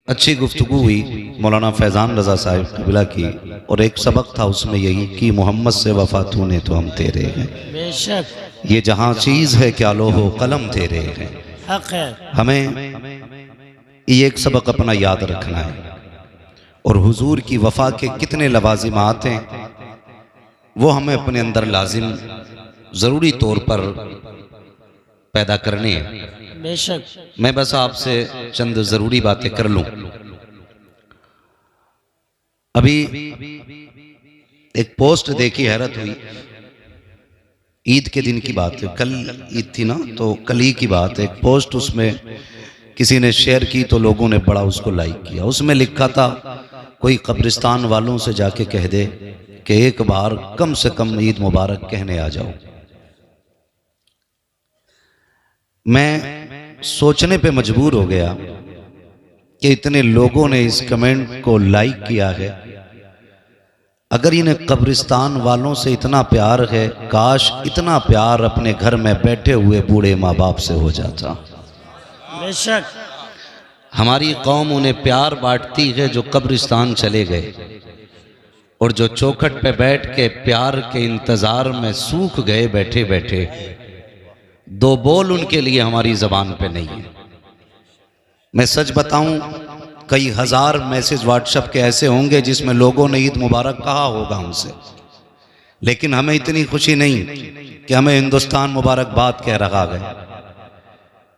अच्छी गुफ्तगू हुई मौलाना फैज़ान रज़ा साहिब कबिला की, और एक सबक था उसमें यही कि मोहम्मद से वफा तूने तो हम तेरे हैं, बेशक ये जहाँ चीज़ है क्या लोहो कलम तेरे हैं। हक है। हमें ये एक सबक अपना याद रखना है, और हुजूर की वफा के कितने लवाजिमात हैं वो हमें अपने अंदर लाजिम ज़रूरी तौर पर पैदा करने हैं। बेशक मैं बस आपसे चंद ज़रूरी बातें कर लूं। अभी एक पोस्ट देखी, हैरत हुई। ईद के दिन की बात है, कल ईद थी ना, तो कल ही की बात है। एक पोस्ट उसमें किसी ने शेयर की तो लोगों ने बड़ा उसको लाइक किया। उसमें लिखा था कोई कब्रिस्तान वालों से जाके कह दे कि एक बार कम से कम ईद मुबारक कहने आ जाओ। मैं सोचने पे मजबूर हो गया कि इतने लोगों ने इस कमेंट को लाइक किया है। अगर इन्हें कब्रिस्तान वालों से इतना प्यार है, काश इतना प्यार अपने घर में बैठे हुए बूढ़े माँ बाप से हो जाता। बेशक हमारी कौम उन्हें प्यार बांटती है जो कब्रिस्तान चले गए, और जो चौखट पे बैठ के प्यार के इंतजार में सूख गए बैठे बैठे। दो बोल उनके लिए हमारी जबान पे नहीं है। मैं सच बताऊं, कई हजार मैसेज व्हाट्सएप के ऐसे होंगे जिसमें लोगों ने ईद मुबारक कहा होगा उनसे, लेकिन हमें इतनी खुशी नहीं कि हमें हिंदुस्तान मुबारकबाद कह रहा है।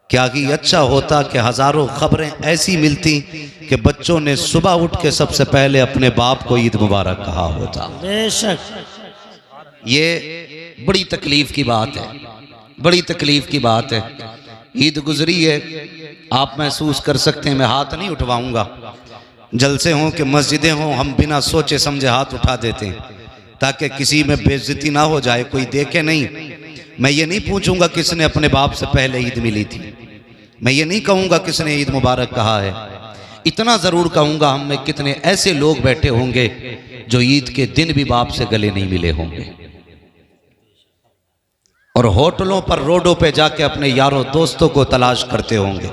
क्या कि अच्छा होता कि हजारों खबरें ऐसी मिलती कि बच्चों ने सुबह उठ के सबसे पहले अपने बाप को ईद मुबारक कहा होता। बेशक ये बड़ी तकलीफ की बात है, बड़ी तकलीफ की बात है। ईद गुजरी है, आप महसूस कर सकते हैं। मैं हाथ नहीं उठवाऊंगा, जलसे हों कि मस्जिदें हों, हम बिना सोचे समझे हाथ उठा देते हैं ताकि किसी में बेइज्जती ना हो जाए, कोई देखे नहीं। मैं ये नहीं पूछूंगा किसने अपने बाप से पहले ईद मिली थी, मैं ये नहीं कहूँगा किसने ईद मुबारक कहा है। इतना ज़रूर कहूँगा हम में कितने ऐसे लोग बैठे होंगे जो ईद के दिन भी बाप से गले नहीं मिले होंगे, और होटलों पर रोडों पे जाके अपने यारों दोस्तों को तलाश करते होंगे,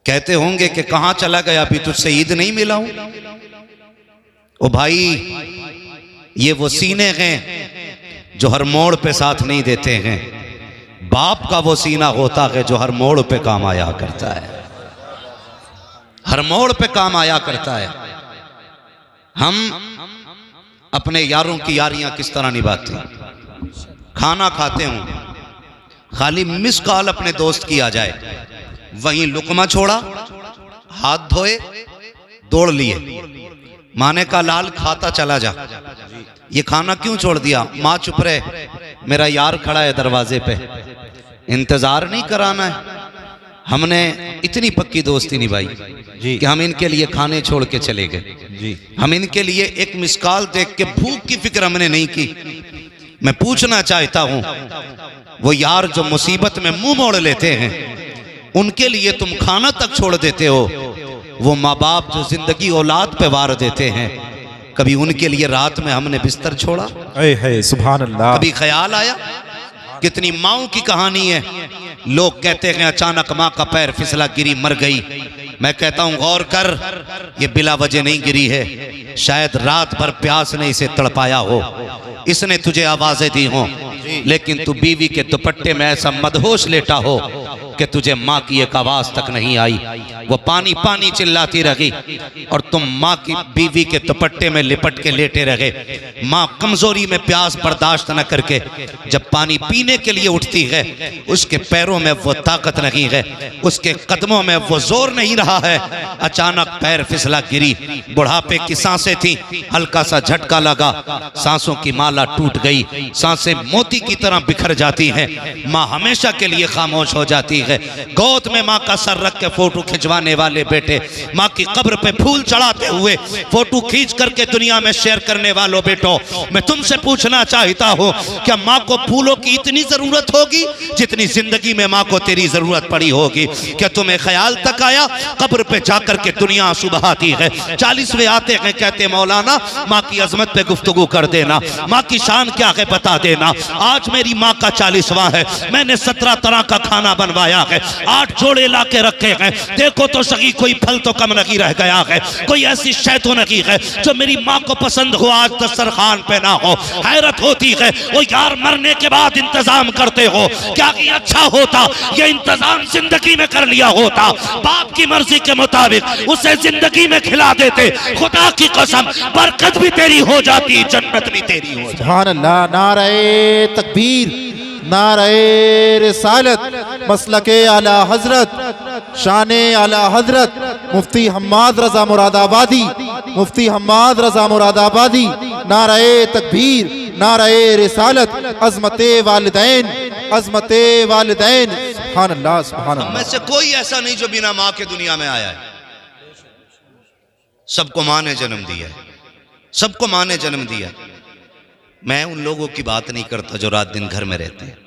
कहते होंगे कि कहाँ चला गया, अभी तुझसे ईद नहीं मिला हूं। ओ भाई, ये वो सीने हैं जो हर मोड़ पे साथ नहीं देते हैं। बाप का वो सीना होता है जो हर मोड़ पे काम आया करता है, हर मोड़ पे काम आया करता है। हम अपने यारों की यारियां किस तरह निभाते हैं। खाना खाते हूं, खाली मिस कॉल अपने दोस्त की आ जाए, वहीं लुकमा छोड़ा, हाथ धोए, दौड़ लिए, माने का लाल खाता चला जा। ये खाना क्यों छोड़ दिया? माँ चुप रहे, मेरा यार खड़ा है दरवाजे पे, इंतजार नहीं कराना है। हमने इतनी पक्की दोस्ती निभाई कि हम इनके लिए खाने छोड़ के चले गए। हम इनके लिए एक मिस कॉल देख के भूख की फिक्र हमने नहीं की। मैं पूछना चाहता हूं, वो यार जो मुसीबत में मुंह मोड़ लेते हैं, उनके लिए तुम खाना तक छोड़ देते हो। वो माँ बाप जो जिंदगी औलाद पे वार देते हैं, कभी उनके लिए रात में हमने बिस्तर छोड़ा? सुभान अल्लाह। कभी ख्याल आया? कितनी माओं की कहानी है। लोग कहते हैं अचानक माँ का पैर फिसला, गिरी, मर गई। मैं कहता हूं गौर कर, ये बिला वजह नहीं गिरी है। शायद रात भर प्यास ने इसे तड़पाया हो, इसने तुझे आवाजें दी हो, लेकिन तू बीवी के दुपट्टे में ऐसा मदहोश लेटा हो कि तुझे माँ की एक आवाज तक नहीं आई। वो पानी पानी चिल्लाती रही और तुम माँ की बीवी के दुपट्टे में लिपट के लेटे रहे। माँ कमजोरी में प्यास बर्दाश्त न करके जब पानी पीने के लिए उठती है, उसके पैरों में वो ताकत नहीं है, उसके कदमों में वो जोर नहीं रहा है। अचानक पैर फिसला, गिरी। बुढ़ापे की सांसें थी, हल्का सा झटका लगा, सांसों की माला टूट गई, सांसें मोती की तरह बिखर जाती हैं। माँ हमेशा के लिए खामोश हो जाती है। गोद में माँ का सर रख के फोटो खिंचवाने वाले बेटे, माँ की कब्र पे फूल चढ़ाते हुए फोटो खींच करके दुनिया में शेयर करने वालों बेटो, मैं तुमसे पूछना चाहता हूँ, क्या माँ को फूलों की इतनी जरूरत होगी जितनी जिंदगी में माँ को तेरी जरूरत पड़ी होगी? क्या तुम्हें ख्याल तक आया कब्र पे जाकर के दुनिया आंसू बहाती है? 40वें आते हैं, कहते मौलाना माँ की अजमत पे गुफ्तगू कर देना, माँ की शान क्या है बता देना। आज मेरी माँ का 40वां है, मैंने 17 तरह का खाना बनवाया फरमाया है, 8 जोड़े ला के रखे हैं, देखो तो सही कोई फल तो कम नहीं रह गया है, कोई ऐसी शय तो नहीं है जो मेरी माँ को पसंद हो आज दस्तरखान पे ना हो। हैरत होती है, वो यार मरने के बाद इंतजाम करते हो, क्या कि अच्छा होता ये इंतजाम जिंदगी में कर लिया होता, बाप की मर्जी के मुताबिक उसे जिंदगी में खिला देते, खुदा की कसम बरकत भी तेरी हो जाती, जन्नत भी तेरी हो जाती। सुभान अल्लाह। नारे तकबीर, नारे रिसालत, मसलके आला हजरत, शाने आला हजरत मुफ्ती हम्माद रजा मुरादाबादी, मुफ्ती हम्माद रजा मुरादाबादी। नारे तकबीर, नारे रिसालत, अजमते वालिदैन, अजमते वालिदैन। सुभान अल्लाह, सुभान हम में अल्लाह। से कोई ऐसा नहीं जो बिना माँ के दुनिया में आया है, सबको माँ ने जन्म दिया है, सबको माँ ने जन्म दिया। मैं उन लोगों की बात नहीं करता जो रात दिन घर में रहते हैं,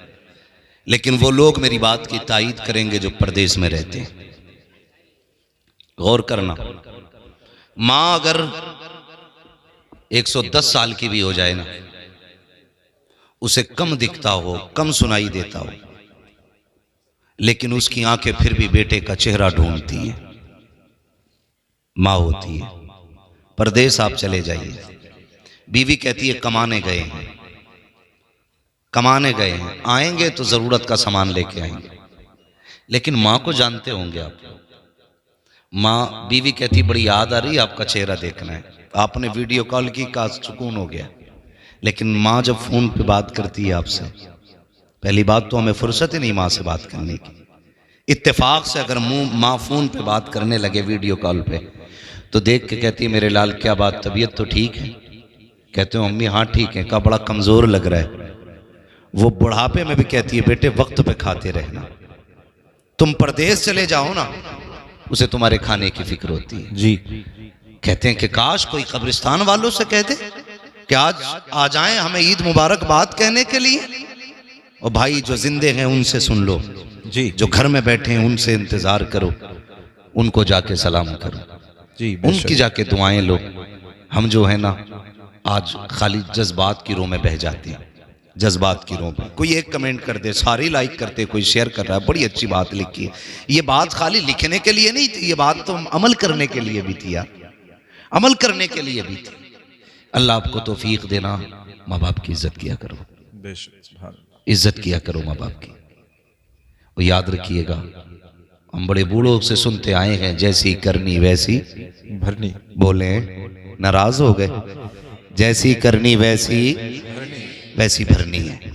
लेकिन वो लोग मेरी बात की तायीद करेंगे जो परदेश में रहते हैं। गौर करना, माँ अगर 110 साल की भी हो जाए ना, उसे कम दिखता हो, कम सुनाई देता हो, लेकिन उसकी आंखें फिर भी बेटे का चेहरा ढूंढती हैं। माँ होती है। परदेश आप चले जाइए, बीवी कहती है कमाने गए हैं, कमाने गए हैं, आएंगे तो जरूरत का सामान लेके आएंगे, लेकिन माँ को जानते होंगे आप। माँ, बीवी कहती बड़ी याद आ रही है, आपका चेहरा देखना है, आपने वीडियो कॉल की, का सुकून हो गया। लेकिन माँ जब फोन पे बात करती है आपसे, पहली बात तो हमें फुर्सत ही नहीं माँ से बात करने की। इत्तेफाक से अगर माँ फोन पे बात करने लगे वीडियो कॉल पे, तो देख के कहती है मेरे लाल क्या बात, तबीयत तो ठीक है? कहते हो अम्मी हाँ ठीक है। का बड़ा कमजोर लग रहा है। वो बुढ़ापे में भी कहती है बेटे वक्त पे खाते रहना, तुम परदेश चले जाओ ना, उसे तुम्हारे खाने की फिक्र होती है। जी। कहते हैं कि काश कोई कब्रिस्तान वालों से कहते कि आज आ जाएं हमें ईद मुबारक बात कहने के लिए। और भाई जो जिंदे हैं उनसे सुन लो जी। जो घर में बैठे हैं उनसे इंतजार करो, उनको जाके सलाम करो जी, उनकी जाके दुआएं लो। हम जो है ना आज खाली जज्बात की रो में बह जाते हैं, जज्बात की रो में। कोई एक कमेंट कर दे, सारी लाइक करते, कोई शेयर कर रहा है, बड़ी अच्छी बात लिखी है। ये बात खाली लिखने के लिए नहीं थी, ये बात तो अमल करने के लिए भी थी यार, अमल करने के लिए भी थी। अल्लाह आपको तौफीक देना, माँ बाप की इज्जत किया करो, इज्जत किया करो माँ बाप की। और याद रखिएगा, हम बड़े बूढ़ों से सुनते आए हैं जैसी करनी वैसी भरनी। बोले नाराज हो गए, जैसी करनी वैसी वैसी भरनी है।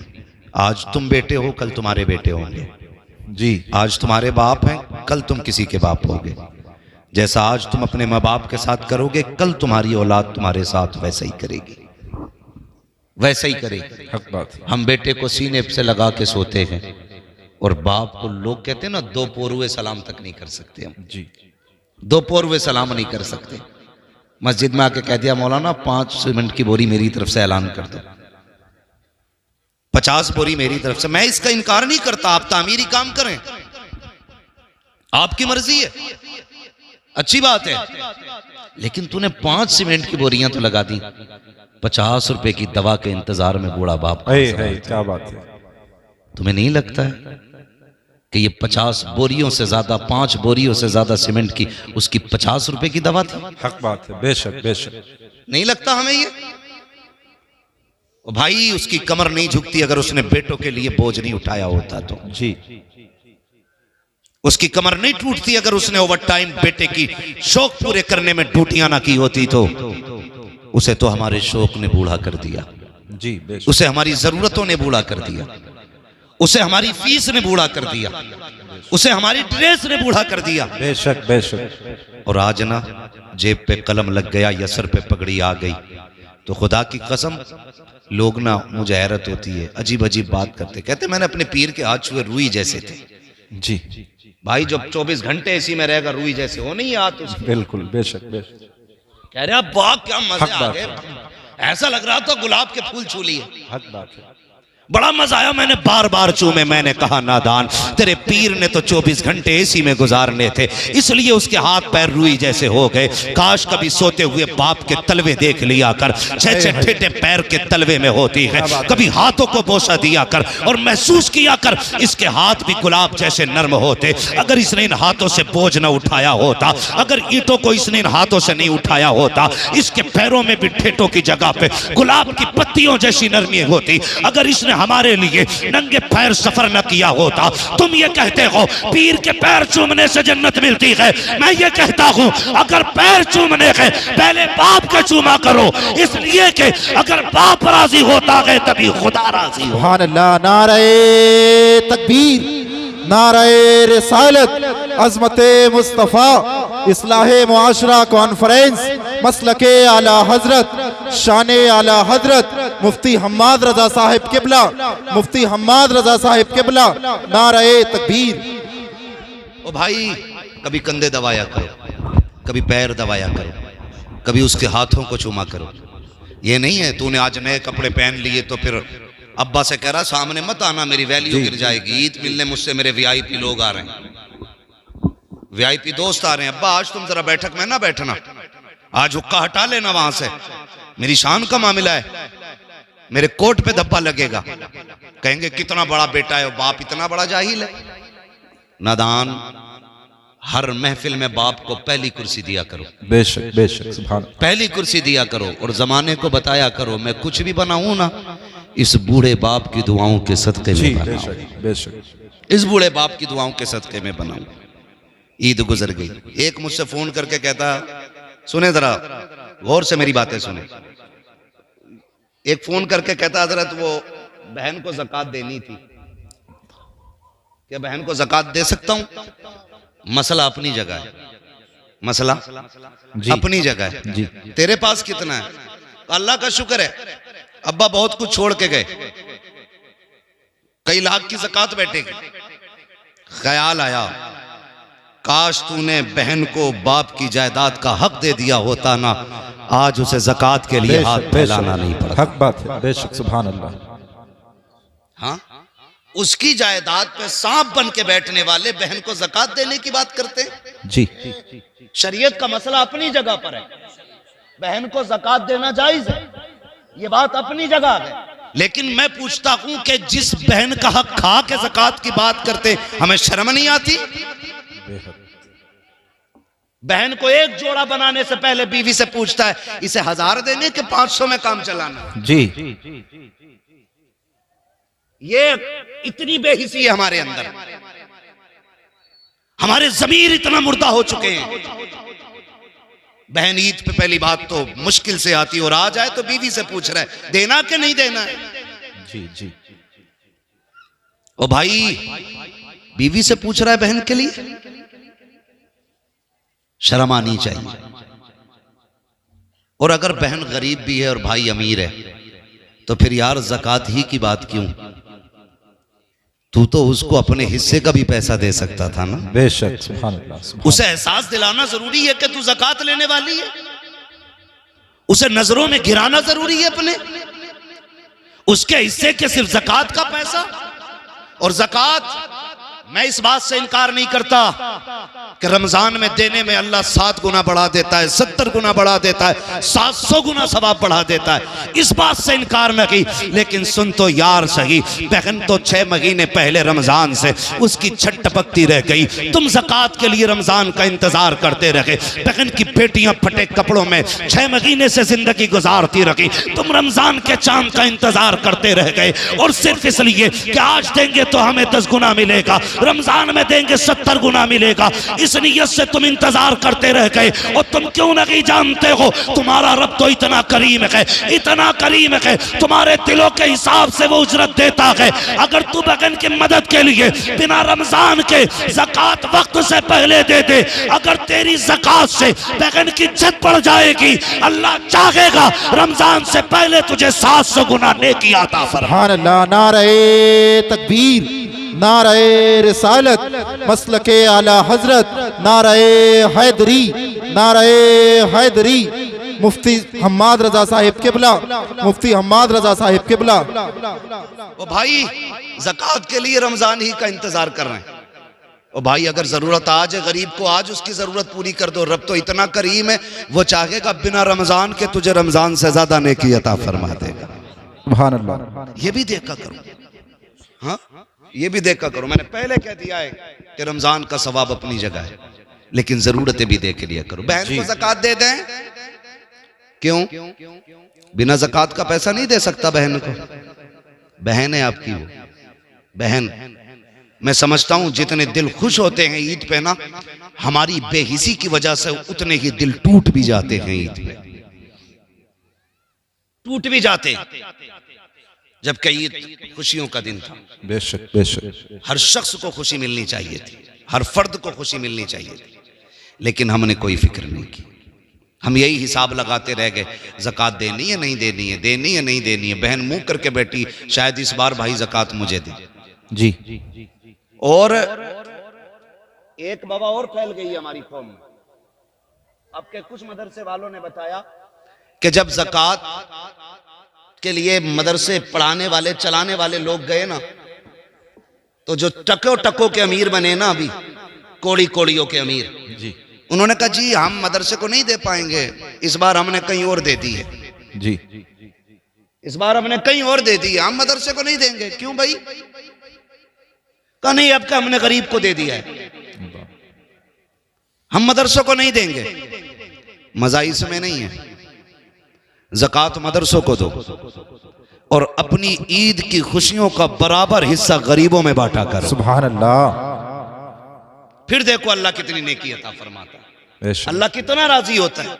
आज तुम बेटे हो, कल तुम्हारे बेटे होंगे जी। आज तुम्हारे बाप हैं, कल तुम किसी के बाप होगे। जैसा आज तुम अपने माँ बाप के साथ करोगे, कल तुम्हारी औलाद तुम्हारे साथ वैसा ही करेगी, वैसा ही करेगी। हक बात। हम बेटे को सीने से लगा के सोते हैं, और बाप को लोग कहते हैं ना 2 पोरुए सलाम तक नहीं कर सकते। हम जी 2 पोरुए सलाम नहीं कर सकते। मस्जिद में आके कह दिया मौलाना 5 सीमेंट की बोरी मेरी तरफ से ऐलान कर दो, 50 बोरी मेरी तरफ से। मैं इसका इनकार नहीं करता, आप तामीरी काम करें, आपकी मर्जी है, अच्छी बात है, लेकिन तूने 5 सीमेंट की बोरियां तो लगा दी, 50 रुपए की दवा के इंतजार में बूढ़ा बाप। क्या बात है। तुम्हें नहीं लगता है कि ये 50 बोरियों से ज्यादा, 5 बोरियों से ज्यादा सीमेंट की उसकी 50 रुपए की दवा थी? हक बात है, बेशक बेशक। नहीं लगता हमें ये? भाई उसकी कमर नहीं झुकती अगर उसने बेटों के लिए बोझ नहीं उठाया होता तो। जी। उसकी कमर नहीं टूटती अगर उसने ओवर टाइम बेटे की शौक पूरे करने में ड्यूटियां ना की होती तो। उसे तो हमारे शौक ने बूढ़ा कर दिया जी, बेशक। उसे हमारी जरूरतों ने बूढ़ा कर दिया, उसे हमारी फीस ने बूढ़ा कर दिया, उसे हमारी ड्रेस ने बूढ़ा कर दिया। बेशक बेशक। और आज ना जेब पे कलम लग गया या सर पे पगड़ी आ गई तो खुदा की कसम लोग ना, मुझे हैरत होती है, अजीब अजीब बात करते, कहते मैंने अपने पीर के हाथ छुए रुई जैसे थे। जी भाई जब 24 घंटे इसी में रहेगा रुई जैसे हो नहीं हाथ उसके। बिल्कुल बेशक बेशक। कह रहे अब वाह क्या मजे हक आ बात गए, ऐसा लग रहा था गुलाब के फूल छू लिए। हक बात है। बड़ा मजा आया, मैंने बार बार चूमे। मैंने कहा नादान, तेरे पीर ने तो 24 घंटे एसी में गुजारने थे, इसलिए उसके हाथ पैर रुई जैसे हो गए। काश कभी सोते हुए बाप के तलवे देख लिया कर, छह छह ठेठे पैर के तलवे में होती है। कभी हाथों को बोसा दिया कर और महसूस किया कर इसके हाथ भी गुलाब जैसे नर्म होते। अगर इसने इन हाथों से बोझ न उठाया होता, अगर ईंटों को इसने इन हाथों से नहीं उठाया होता, इसके पैरों में भी ठेठों की जगह पे गुलाब की पत्तियों जैसी नरमी होती। अगर इसने हमारे लिए नंगे पैर सफर न किया होता। तुम ये कहते हो पीर के पैर चूमने से जन्नत मिलती है, मैं ये कहता हूं अगर पैर चूमने के पहले बाप के चूमा करो, इसलिए कि अगर बाप राजी होता है तभी खुदा राजी हो। सुभान अल्लाह। नारे तकबीर, नारे रिसालत, अज़मते मुस्तफ़ा, इस्लाहे मुआशरा कॉन्फ्रेंस, मसलके आला हजरत, शाने आला हजरत मुफ्ती हम्माद रजा साहिब किबला, मुफ्ती हम्माद रजा साहिब किबला। नारे तकबीर। ओ भाई, कभी कंधे दबाया करो, कभी पैर दबाया करो, कभी उसके हाथों को चूमा करो। ये नहीं है तूने आज नए कपड़े पहन लिए तो फिर अब्बा से कह रहा सामने मत आना, मेरी वैल्यू गिर जाएगी। ईद मिलने मुझसे मेरे वीआईपी लोग आ रहे हैं, वीआईपी दोस्त आ रहे हैं। अब्बा आज तुम जरा बैठक में ना बैठना, आज हुक्का हटा लेना वहां से, मेरी शान का मामला है, मेरे कोट पे धब्बा लगेगा। कहेंगे कितना बड़ा बेटा है, बाप इतना बड़ा जाहिल है। नादान, हर महफिल में बाप को पहली कुर्सी दिया करो, बेशक बेशक, सुभान। पहली कुर्सी दिया करो और जमाने को बताया करो मैं कुछ भी बनाऊं ना, इस बूढ़े बाप की दुआओं के सदके में बनाऊं, बेशक बेशक, इस बूढ़े बाप की दुआओं के सदके में बनाऊं। ईद गुजर गई, एक मुझसे फोन करके कहता, सुने जरा गौर से मेरी बातें सुने। एक फोन करके कहता हजरत वो बहन को ज़कात देनी थी, क्या बहन को ज़कात दे सकता हूं? मसला अपनी जगह है, मसला अपनी जगह है जी। तेरे पास कितना है? अल्लाह का शुक्र है अब्बा बहुत कुछ छोड़ के गए, कई लाख की ज़कात बैठेगी। ख्याल आया काश तूने बहन को बाप की जायदाद का हक दे दिया होता ना, आज उसे ज़कात के लिए हाथ फैलाना नहीं पड़ता। हक बात है, बेशक, सुभान अल्लाह। हाँ, उसकी जायदाद पे सांप बन के बैठने वाले बहन को ज़कात देने की बात करते हैं। जी, शरीयत का मसला अपनी जगह पर है, बहन को ज़कात देना जायज है, ये बात अपनी जगह है। लेकिन मैं पूछता हूं कि जिस बहन का हक खा के ज़कात की बात करते हमें शर्म नहीं आती? बहन को एक जोड़ा बनाने से पहले बीवी से पूछता है इसे 1000 देने के 500 में काम चलाना। जी, ये इतनी बेहिसी है हमारे अंदर, हमारे ज़मीर इतना मुर्दा हो चुके हैं। बहन ईद पे पहली बात तो मुश्किल से आती और आ जाए तो बीवी से पूछ रहा है देना कि नहीं देना है। जी जी। ओ भाई, बीवी से पूछ रहा है बहन के लिए, शर्म आनी चाहिए। और अगर बहन गरीब भी है और भाई अमीर है तो फिर यार ज़कात ही की बात क्यों? तू तो उसको अपने हिस्से का भी पैसा दे सकता था ना। बेशक, सुभान अल्लाह, सुभान। उसे एहसास दिलाना जरूरी है कि तू ज़कात लेने वाली है, उसे नजरों में गिराना जरूरी है अपने, उसके हिस्से के सिर्फ ज़कात का पैसा। और ज़कात, मैं इस बात से इनकार नहीं करता कि रमजान में देने में अल्लाह 7 गुना बढ़ा देता है, 70 गुना बढ़ा देता है, 700 गुना सवाब बढ़ा देता है, इस बात से इनकार नहीं। लेकिन सुन तो यार सही, बहन तो 6 महीने पहले रमजान से उसकी छट टपकती रह गई, तुम ज़कात के लिए रमजान का इंतजार करते रहे। बहन की बेटियां फटे कपड़ों में 6 महीने से जिंदगी गुजारती रही, तुम रमजान के चांद का इंतजार करते रह गए। और सिर्फ इसलिए कि आज देंगे तो हमें 10 गुना मिलेगा, रमजान में देंगे 70 गुना मिलेगा, इस नियत से तुम इंतजार करते रह गए। और तुम क्यों नहीं जानते हो तुम्हारा रब तो इतना करीम है, इतना करीम है, तुम्हारे दिलों के हिसाब से वो उजरत देता है। अगर तू बहन की मदद के लिए बिना रमजान के ज़कात वक्त से पहले दे दे, अगर तेरी ज़कात से बहन की इज्जत बढ़ जाएगी, अल्लाह चाहेगा रमजान से पहले तुझे 700 गुना नेकी अता फरमाए। सुभान अल्लाह। नारे तकबीर, नारे रिसालत, मसलके आला हजरत, नारे हैदरी, नारे हैदरी। मुफ्ती हम्माद रजा साहिब किबला, मुफ्ती हम्माद रजा साहिब किबला। वो भाई ज़कात के लिए रमजान ही का इंतजार कर रहे हैं। और भाई अगर जरूरत आज है गरीब को, आज उसकी जरूरत पूरी कर दो। रब तो इतना करीम है, वो चाहेगा बिना रमजान के तुझे रमजान से ज्यादा नेकी अता फरमा देगा। सुभान अल्लाह। ये भी देखा करो, हाँ ये भी देखा करो। मैंने पहले कह दिया है कि रमजान का सवाब अपनी जगह है, लेकिन जरूरतें भी देख लिया करो। बहन को ज़कात दे दें, क्यों? बिना ज़कात का पैसा नहीं दे सकता बहन को। बहन है आपकी वो बहन। मैं समझता हूं जितने दिल खुश होते हैं ईद पे ना, हमारी बेहिसी की वजह से उतने ही दिल टूट भी जाते हैं ईद पे, टूट भी जाते, जबकि ईद खुशियों का दिन था। बेशक बेशक। हर शख्स को खुशी मिलनी चाहिए थी, हर फर्द को खुशी मिलनी चाहिए थी, लेकिन हमने कोई फिक्र नहीं की। हम यही हिसाब लगाते रह गए, ज़कात देनी है नहीं देनी है, देनी है नहीं देनी है। बहन मुंह करके बैठी, शायद इस बार भाई ज़कात मुझे दे। जी। और एक बाबा और फैल गई है हमारी कौम में। अब के कुछ मदरसे वालों ने बताया कि जब ज़कात के लिए मदरसे पढ़ाने वाले चलाने वाले लोग गए ना, तो जो टको टको के अमीर बने ना, अभी कोड़ी कोड़ियों के अमीर जी, उन्होंने कहा जी हम मदरसे को नहीं दे पाएंगे, इस बार हमने कहीं और दे दी है जी, इस बार हमने कहीं और दे दी है, हम मदरसे को नहीं देंगे। क्यों भाई? कहा नहीं, अब का हमने गरीब को दे दिया है, हम मदरसों को नहीं देंगे। मजा इसमें नहीं है, ज़कात मदरसों को दो और अपनी ईद की खुशियों का बराबर हिस्सा गरीबों में बांटा करो। सुभान अल्लाह। फिर देखो अल्लाह कितनी नेकी अता फरमाता है, अल्लाह कितना राजी होता है।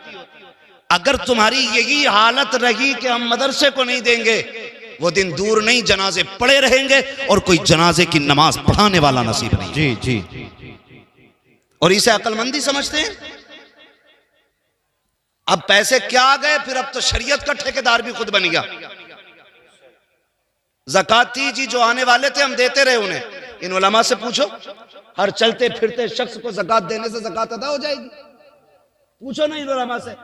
अगर तुम्हारी यही हालत रही कि हम मदरसे को नहीं देंगे, वो दिन दूर नहीं, जनाजे पड़े रहेंगे और कोई जनाजे की नमाज पढ़ाने वाला नसीब नहीं। जी जी। और इसे अक्लमंदी समझते हैं। अब पैसे क्या आ गए, फिर अब तो शरीयत का ठेकेदार भी खुद बन गया। ज़कात थी जी, जो आने वाले थे हम देते रहे उन्हें। इन उलमा से पूछो, हर चलते फिरते शख्स को ज़कात देने से ज़कात अदा हो जाएगी? पूछो ना इन उलमा से,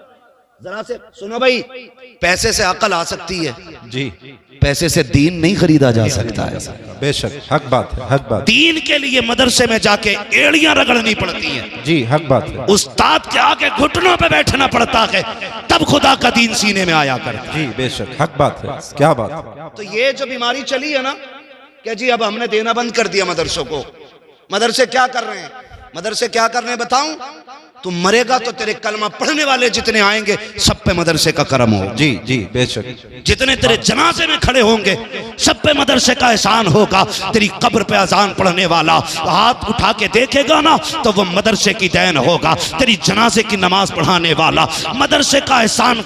जरा से सुनो भाई। पैसे से अकल आ सकती है जी, पैसे से दीन नहीं खरीदा जा सकता है। बेशक, हक बात है, हक बात। दीन के लिए मदरसे में जाके एड़ियां रगड़नी पड़ती हैं जी, हक बात है। उस्ताद के आगे घुटनों पे बैठना पड़ता है, तब खुदा का दीन सीने में आया करता। जी बेशक, हक बात है, क्या बात। तो ये जो बीमारी चली है ना कि जी अब हमने देना बंद कर दिया मदरसों को। मदरसे क्या कर रहे हैं? मदरसे क्या कर रहे हैं बताऊं? तुम मरेगा तो तेरे कलमा पढ़ने वाले जितने आएंगे सब पे मदरसे का करम हो। जी जी बेशक। जितने तेरे जनाजे में खड़े होंगे सब पे मदरसे का एहसान होगा। तेरी कब्र पे अजान पढ़ने वाला हाथ उठा के देखेगा ना, तो वो मदरसे की देन होगा। तेरी जनाजे की नमाज पढ़ाने वाला मदरसे का एहसान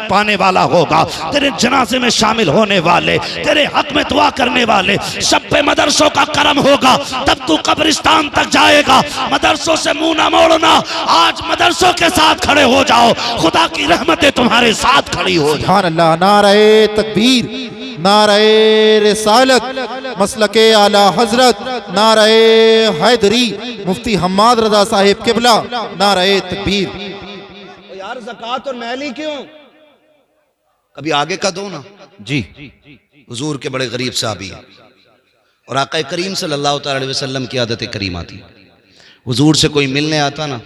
पाने वाला होगा। तेरे जनाजे में शामिल होने वाले, तेरे हक में दुआ करने वाले, सब पे मदरसों का करम होगा। तब तू कब्रिस्तान तक जाएगा। मदरसों से मुंह ना मोड़ना, आज मदरसों के साथ खड़े हो जाओ, खुदा की रहमतें तुम्हारे साथ खड़ी हो जाए। सुभान अल्लाह। नारे तकबीर, नारे रिसालत, मसलके आला हजरत, नारे हैदरी, मुफ्ती हम्माद रजा साहिब किबला, नारे तकबीर। तो यार ज़कात और महली क्यों? कभी आगे का दो ना जी। हुजूर के बड़े गरीब साहबी और आका करीम सल्लल्लाहु अलैहि वसल्लम की आदत करीमा थी। हुजूर से कोई मिलने आता ना,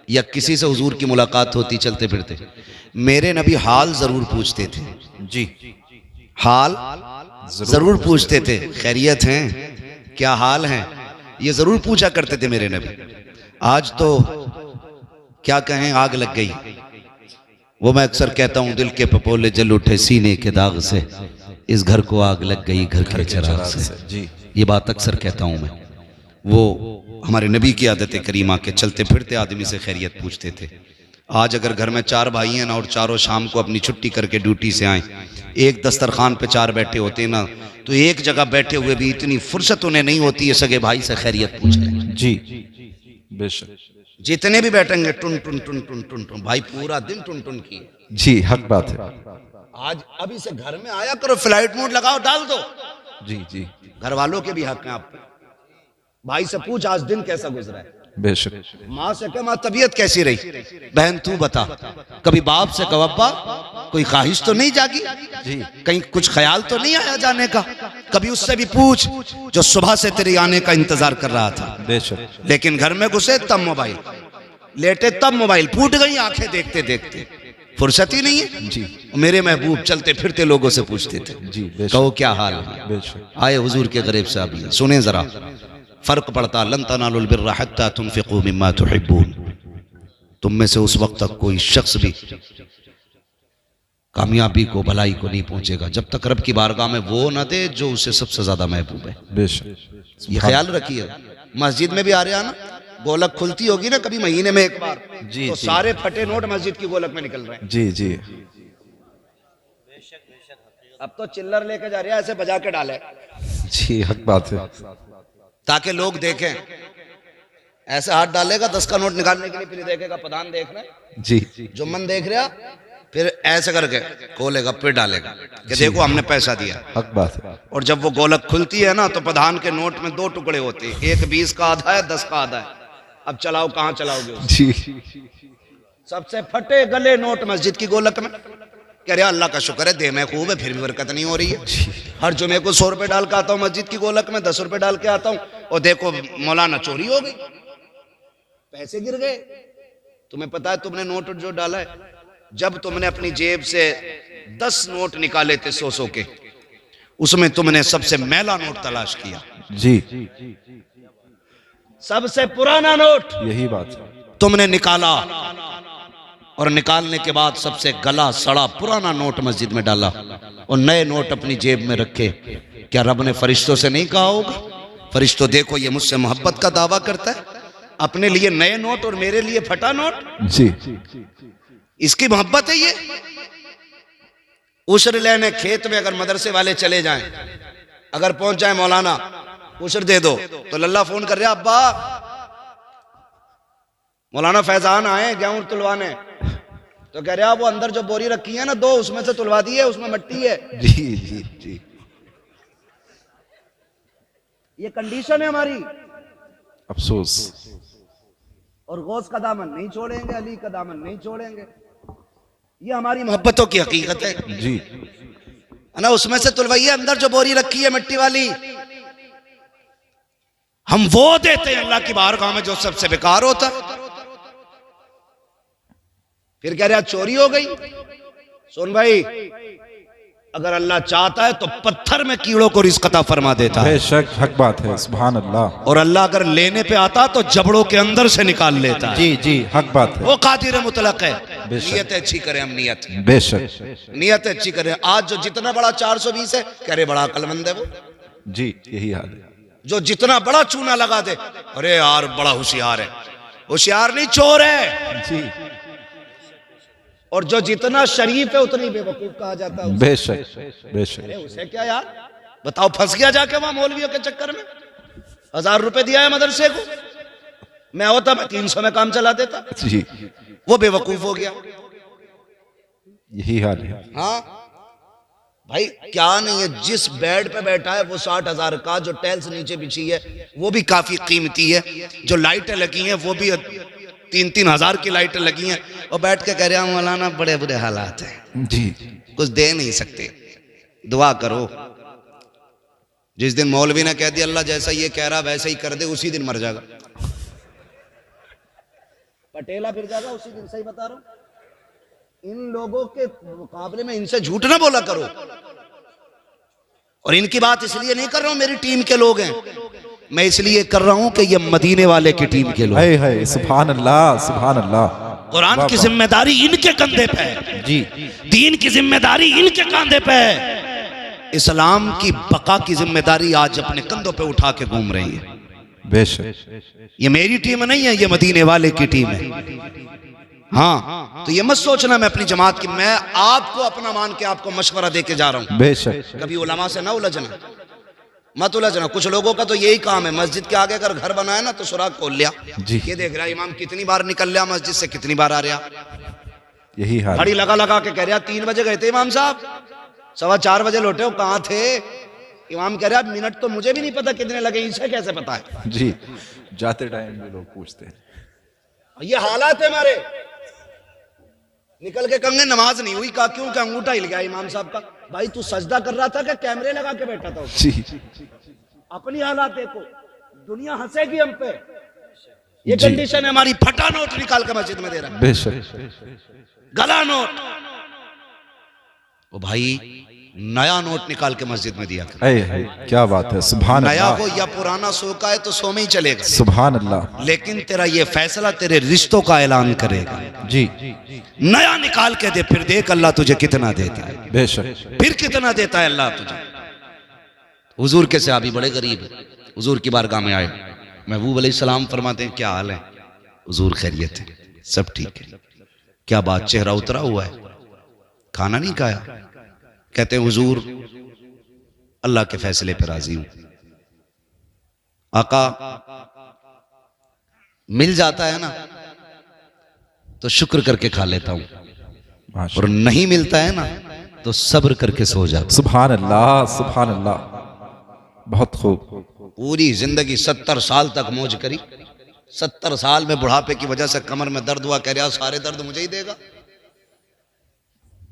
या किसी से हुजूर की मुलाकात होती चलते फिरते, मेरे नबी हाल जरूर पूछते थे। जी, हाल जरूर पूछते थे। खैरियत हैं, क्या हाल है, ये जरूर पूछा करते थे मेरे नबी। आज तो क्या कहें, आग लग गई। वो मैं अक्सर कहता हूं, दिल के पपोले जल उठे सीने के दाग से, इस घर को आग लग गई घर के चिराग से। जी, ये बात अक्सर कहता हूं मैं। वो हमारे नबी की आदत करीमा के चलते फिरते आदमी से खैरियत पूछते थे। आज अगर घर में 4 भाई हैं ना और चारों शाम को अपनी छुट्टी करके ड्यूटी से आए, एक दस्तरखान पे 4 बैठे होते ना, तो एक जगह बैठे हुए भी इतनी फुर्सत उन्हें नहीं होती है सगे भाई से खैरियत पूछ लें। जी बेशक। जितने भी बैठेंगे टुन टुन टुन टुन टुन टुन, भाई पूरा दिन टुन टुन की। जी, हक बात है। आज अभी से घर में आया करो, फ्लाइट मोड लगाओ, डाल दो। जी जी घर वालों के भी हक हैं आप पे। भाई से पूछ आज दिन कैसा गुजरा है। बेशक। माँ से कह माँ तबीयत कैसी रही, बहन तू बता। कभी बाप से कहो अब्बा कोई ख्वाहिश तो नहीं जागी, कहीं कुछ ख्याल तो नहीं आया जाने का। कभी उससे भी पूछ जो सुबह से तेरे आने का इंतजार कर रहा था। बेशक। लेकिन घर में घुसे तब मोबाइल, लेटे तब मोबाइल, फूट गई आंखें देखते देखते, फुर्सत ही नहीं है। जी। मेरे महबूब चलते फिरते लोगों से पूछते थे जी बेशक। कहो क्या हाल है। बेशक। आए हुजूर के गरीब साहब, सुने जरा, फर्क पड़ता। लन तनालुल बिर्रा हत्ता तुनफिकू मिम्मा तुहिब्बून। तुम में से उस वक्त तक कोई शख्स भी कामयाबी को, भलाई को नहीं पहुंचेगा जब तक रब की बारगाह में वो ना दे जो उसे सबसे ज्यादा महबूब है। बेशक। ये ख्याल रखिए। मस्जिद में भी आ रहे हैं ना, गोलक खुलती होगी ना कभी महीने में एक बार, जी, तो जी। सारे फटे नोट मस्जिद की गोलक में निकल रहे हैं। जी जी। अब तो चिल्लर लेके जा रहे हैं, ऐसे बजा के डाले जी हक बात है। ताकि लोग देखें। ऐसे हाथ डालेगा 10 का नोट निकालने के लिए, फिर देखेगा प्रधान देख रहे हैं, जी जुम्मन देख रहा, फिर ऐसे करके खोलेगा फिर डालेगा कि देखो हमने पैसा दिया। हक बात है। और जब वो गोलक खुलती है ना तो प्रधान के नोट में 2 टुकड़े होते हैं, एक 20 का आधा है, 10 का आधा है। अब चलाओ, कहाँ चलाओगे उसे? जी। सबसे फटे गले नोट मस्जिद की गोलक में। कह रहे अल्लाह का शुक्र है दे में खूब है, फिर भी बरकत नहीं हो रही है। हर जुमे को 100 रुपए डाल के आता हूँ मस्जिद की गोलक में, 10 रुपए डाल के आता हूँ, और देखो मौलाना चोरी हो गई, पैसे गिर गए। तुम्हें पता है तुमने नोट जो डाला है, जब तुमने अपनी जेब से 10 नोट निकाले थे 100 के, उसमें तुमने सबसे मैला नोट तलाश किया। जी सबसे पुराना नोट यही बात है। तुमने निकाला, और निकालने के बाद सबसे गला सड़ा पुराना नोट मस्जिद में डाला, और नए नोट अपनी जेब में रखे। क्या रब ने फरिश्तों से नहीं कहा होगा, फरिश्तों देखो ये मुझसे मोहब्बत का दावा करता है, अपने लिए नए नोट और मेरे लिए फटा नोट, जी इसकी मोहब्बत है ये। उशर लेने खेत में अगर मदरसे वाले चले जाएं, अगर पहुंच जाए मौलाना उशर दे दो, तो लल्ला फोन कर रहा अब्बा मौलाना फैजान आए गेहूं तुलवाने, तो कह रहा वो अंदर जो बोरी रखी है ना 2, उसमें से तुलवा दी है, उसमें मिट्टी है। जी जी जी। ये कंडीशन है हमारी। अफसोस। और गौस का दामन नहीं छोड़ेंगे, अली का दामन नहीं छोड़ेंगे। ये हमारी मोहब्बतों की हकीकत है। जी है ना, उसमें से तुलवाइए, अंदर जो बोरी रखी है मिट्टी वाली, हम वो देते हैं अल्लाह की बारगाह में जो सबसे बेकार होता है। फिर कह रहा चोरी हो गई। सुन भाई, अगर अल्लाह चाहता है तो पत्थर में कीड़ों को रिज़्क़ अता फरमा देता है। बेशक हक बात है। सुभान अल्लाह। और अल्लाह अगर लेने पे आता तो जबड़ों के अंदर से निकाल लेता है। जी जी हक बात है। वो कादिर मुतलक है। बेशक। नियत अच्छी करें हम, बेशक। नियत अच्छी करें। आज जो जितना बड़ा 420 है, कह रहे बड़ा अक्लमंद है वो। जी यही हाल है। जो जितना बड़ा चूना लगा दे, अरे यार बड़ा होशियार है। होशियार नहीं, चोर है। जी और जो जितना शरीफ है उतनी बेवकूफ कहा जाता है उसे। बेशक बेशक। अरे उसे क्या यार, बताओ फंस गया जाके वहां मौलवियों के चक्कर में। 1000 रुपए दिया है मदरसे को, मैं होता मैं 300 में काम चला देता। जी वो बेवकूफ हो गया। यही हाल है। हाँ भाई, क्या नहीं है, जिस बेड पे बैठा है वो 60,000 का, जो टाइल्स नीचे बिछी है वो भी काफी कीमती है, जो लाइटें लगी हैं वो भी 3-3 हजार की लाइटें लगी हैं, और बैठ के कह रहे हैं मौलाना बड़े बुरे हालात हैं, जी कुछ दे नहीं सकते, दुआ करो। जिस दिन मौलवी ने कह दिया अल्लाह जैसा ये कह रहा वैसे ही कर दे, उसी दिन मर जाएगा, पटेला फिर जाएगा उसी दिन। सही बता रहा हूं। इन लोगों के मुकाबले में इनसे झूठ ना बोला करो। और इनकी बात इसलिए नहीं कर रहा हूं मेरी टीम के लोग हैं, मैं इसलिए कर रहा हूं कि ये मदीने वाले की टीम के लोग। है सुभान अल्लाह सुभान अल्लाह। कुरान की जिम्मेदारी इनके कंधे पे है। जी दीन की जिम्मेदारी इनके कंधे पे है। इस्लाम की बका की जिम्मेदारी आज अपने कंधों पे उठा के घूम रही है। बेशक। ये मेरी टीम नहीं है, ये मदीने वाले की टीम है। हाँ, तो ये मत सोचना मैं अपनी जमात की, मैं आपको अपना मान के आपको मशवरा दे के जा रहा हूं। बेशक। कभी उलमा से ना उलझना, मत उलझना। कुछ लोगों का तो यही काम है, मस्जिद के आगे अगर घर बनाया ना तो सुराग खोल लिया। जी। ये देख रहा इमाम कितनी बार निकल लिया मस्जिद से, कितनी बार आ रहा। यही हाल। घड़ी लगा लगा के कह रहा 3 बजे गए थे इमाम साहब, 4:15 बजे लौटे हो, कहाँ थे? इमाम कह रहा है मिनट तो मुझे भी नहीं पता कितने लगे, इसे कैसे पता है? जी, जाते टाइम भी लोग पूछते हैं। ये हालात है हमारे। निकल के कंगे नमाज नहीं हुई, कहा क्यों? क्या अंगूठा हिल गया इमाम साहब का। भाई तू सजदा कर रहा था कि कैमरे लगा के बैठा था? जी, अपनी हालात देखो, दुनिया हंसेगी हम पे। ये जी। कंडीशन है हमारी। फटा नोट निकाल के मस्जिद में दे रहा है, बेशक। गला नोट। ओ भाई नया नोट निकाल के मस्जिद में दिया कर। है क्या बात है, सुभान नया अल्लाह, हो या पुराना, सो का है तो सो में ही चलेगा। सुभान अल्लाह। लेकिन तेरा ये फैसला तेरे रिश्तों का ऐलान करेगा। जी, नया निकाल के दे, फिर देख अल्लाह तुझे कितना देता है, बेशक। फिर कितना देता है अल्लाह तुझे। हुजूर के सहाबी बड़े गरीब है, हुजूर की बारगाह में आए। महबूब अलैहिस्सलाम फरमाते हैं क्या हाल है? हुजूर खैरियत है, सब ठीक है। क्या बात, चेहरा उतरा हुआ है, खाना नहीं खाया? कहते हैं हुजूर अल्लाह के फैसले पर राजी हूं। आका मिल जाता है ना तो शुक्र करके खा लेता हूं, माशा- और नहीं मिलता है ना तो सब्र करके सो जाता। सुभान अल्लाह, सुभान अल्लाह, बहुत खूब। पूरी जिंदगी 70 साल तक मौज करी, 70 साल में बुढ़ापे की वजह से कमर में दर्द हुआ, कह रहा सारे दर्द मुझे ही देगा।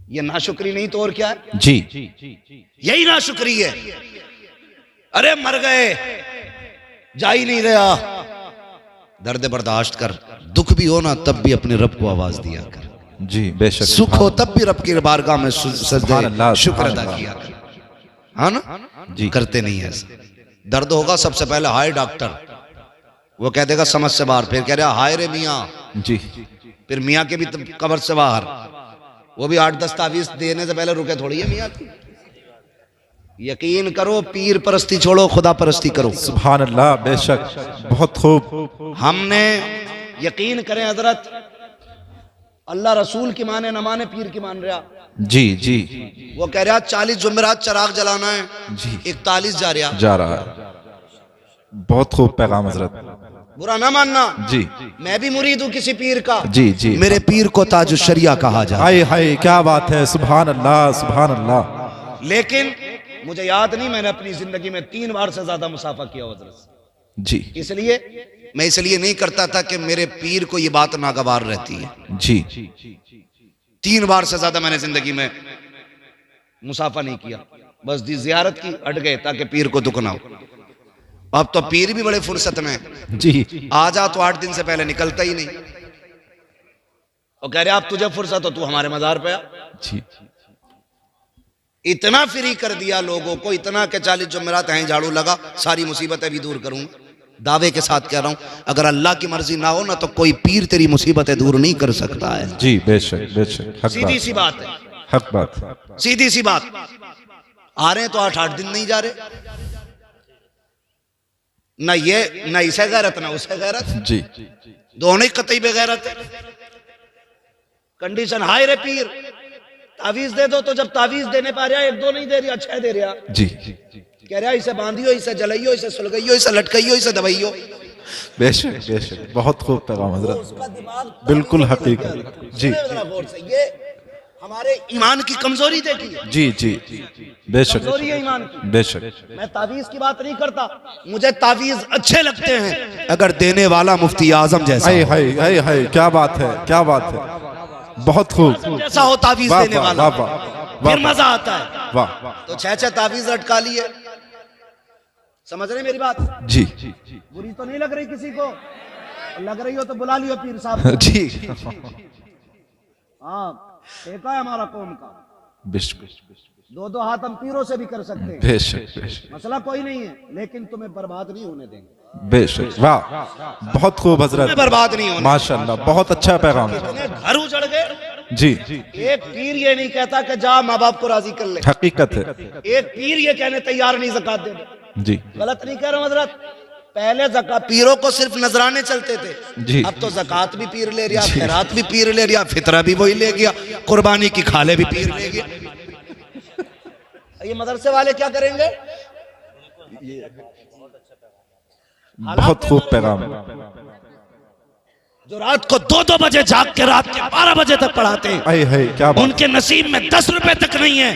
ये नाशुक्री नहीं तो और क्या है? जी, यही नाशुक्री है। अरे मर गए, जा ही नहीं रहा। दर्द बर्दाश्त कर, दुख भी हो ना तब भी अपने रब को आवाज दिया कर। जी, बेशक। सुख हो तब भी रब की बारगाह में सुभान अल्लाह, सजदे शुक्र सुभान अदा अल्लाह। किया कर। हाँ ना? जी, करते नहीं है ऐसा। दर्द होगा सबसे पहले हाय डॉक्टर, वो कह देगा समझ से बाहर, फिर कह रहा हाय रे मियाँ, जी, फिर मियाँ के भी कब्र से बाहर। वो भी 8-10 तावीज देने से पहले रुके थोड़ी है मियाँ की। यकीन करो, पीर परस्ती छोड़ो, खुदा परस्ती करो। सुभान अल्लाह, बेशक, बहुत खूब। हमने यकीन करें हजरत, अल्लाह रसूल की माने न माने, पीर की मान रहा। जी, जी, वो कह रहा 40 जुमेरात चराग जलाना है, जी, 41 जा रहा। जा रहा है। बहुत खूब पैगाम हजरत। बुरा ना मानना, जी, मैं भी मुरीद हूँ किसी पीर का। जी, जी। मेरे पीर को ताजुश शरिया कहा जाए। हाय हाय, क्या बात है, सुभान अल्लाह, सुभान अल्लाह। लेकिन मुझे याद नहीं, मैंने अपनी जिंदगी में 3 बार से ज्यादा मुसाफा किया हजरत से। जी, इसलिए नहीं करता था कि मेरे पीर को ये बात नागवार रहती है। जी, 3 बार से ज्यादा मैंने जिंदगी में मुसाफा नहीं किया, बस दी जियारत की, हट गए ताकि पीर को दुख ना हो। अब तो पीर भी बड़े फुर्सत में, जी, आ जा तो 8 दिन से पहले निकलता ही नहीं, और कह रहे आप तुझे फुर्सत हो तू हमारे मजार पे आ। जी, इतना फ्री कर दिया लोगों को, इतना के 40 जुमेरात हैं झाड़ू लगा, सारी मुसीबतें भी दूर करूंगा। दावे के साथ कह रहा हूं, अगर अल्लाह की मर्जी ना हो ना तो कोई पीर तेरी मुसीबतें दूर नहीं कर सकता है। जी, बेशक, बेशक, हक सीधी बात, सी बात है, हक बात। सीधी सी बात। आ रहे हैं तो 8-8 दिन नहीं जा रहे, ना ये ना इसे गैरत ना उसे गैरत, जी, दोनों ही कतई बेगैरत है। कंडीशन हाय रे पीर, तावीज दे दो, तो जब तावीज देने पा रहा 1-2 नहीं दे रहा, 6 दे रहा। जी, कह रहा इसे बांधियो, इसे जलाइयो, इसे सुलगाइयो, इसे लटकाइयो, इसे दबाइयो। बेशक, बेशक, बहुत खूब पैगाम हजरत। उसका दिमाग बिल्कुल हकीकत। जी, जरा गौर से, ये हमारे ईमान की कमजोरी देखिए, जी, जी, बेशक, कमजोरी है ईमान की। बेशक। मैं तावीज की बात नहीं करता, मुझे तावीज अच्छे लगते हैं अगर देने वाला मुफ्ती आजम जैसा हाय हो। हाय हाय हाय, क्या बात है, क्या बात है, बहुत खूब। जैसा हो तावीज वाह, देने वाह, वाला, वाह, वाह, फिर वाह, मजा आता है। वाह, तो 6 तावीज लटका लिए, समझ रहे मेरी बात? जी, बुरी तो नहीं लग रही किसी को? लग रही हो तो बुला लियो पीर साहब को। जी, हाँ, ठेका है हमारा कौम का। बेशक, 2-2 हाथ हम पीरों से भी कर सकते हैं, बेशक, बेशक, मसला कोई नहीं है, लेकिन तुम्हें बर्बाद नहीं होने देंगे। बेशक, वाह, बहुत खूब तुम्हें हजरत, बर्बाद नहीं होने। माशाल्लाह, बहुत अच्छा पैगाम है। इतने घर उजड़ गए। जी, एक पीर ये नहीं कहता कि जा माँ बाप को राजी कर ले, हकीकत है। एक पीर ये कहने तैयार नहीं ज़कात दे दे। जी, गलत नहीं कह रहा हूं हजरत, पहले ज़कात पीरों को सिर्फ नजराने चलते थे, जी, अब तो ज़कात भी पीर ले रहा, खैरात भी पीर ले रहा, फितरा भी वही ले गया, कुर्बानी की खाले भी पीर ले गया। ये मदरसे वाले क्या करेंगे? बहुत खूब पैगाम। जो रात को 2-2 बजे जाग के रात के 12 बजे तक पढ़ाते हैं, हाय हाय, क्या बात। उनके नसीब में 10 रुपए तक नहीं है,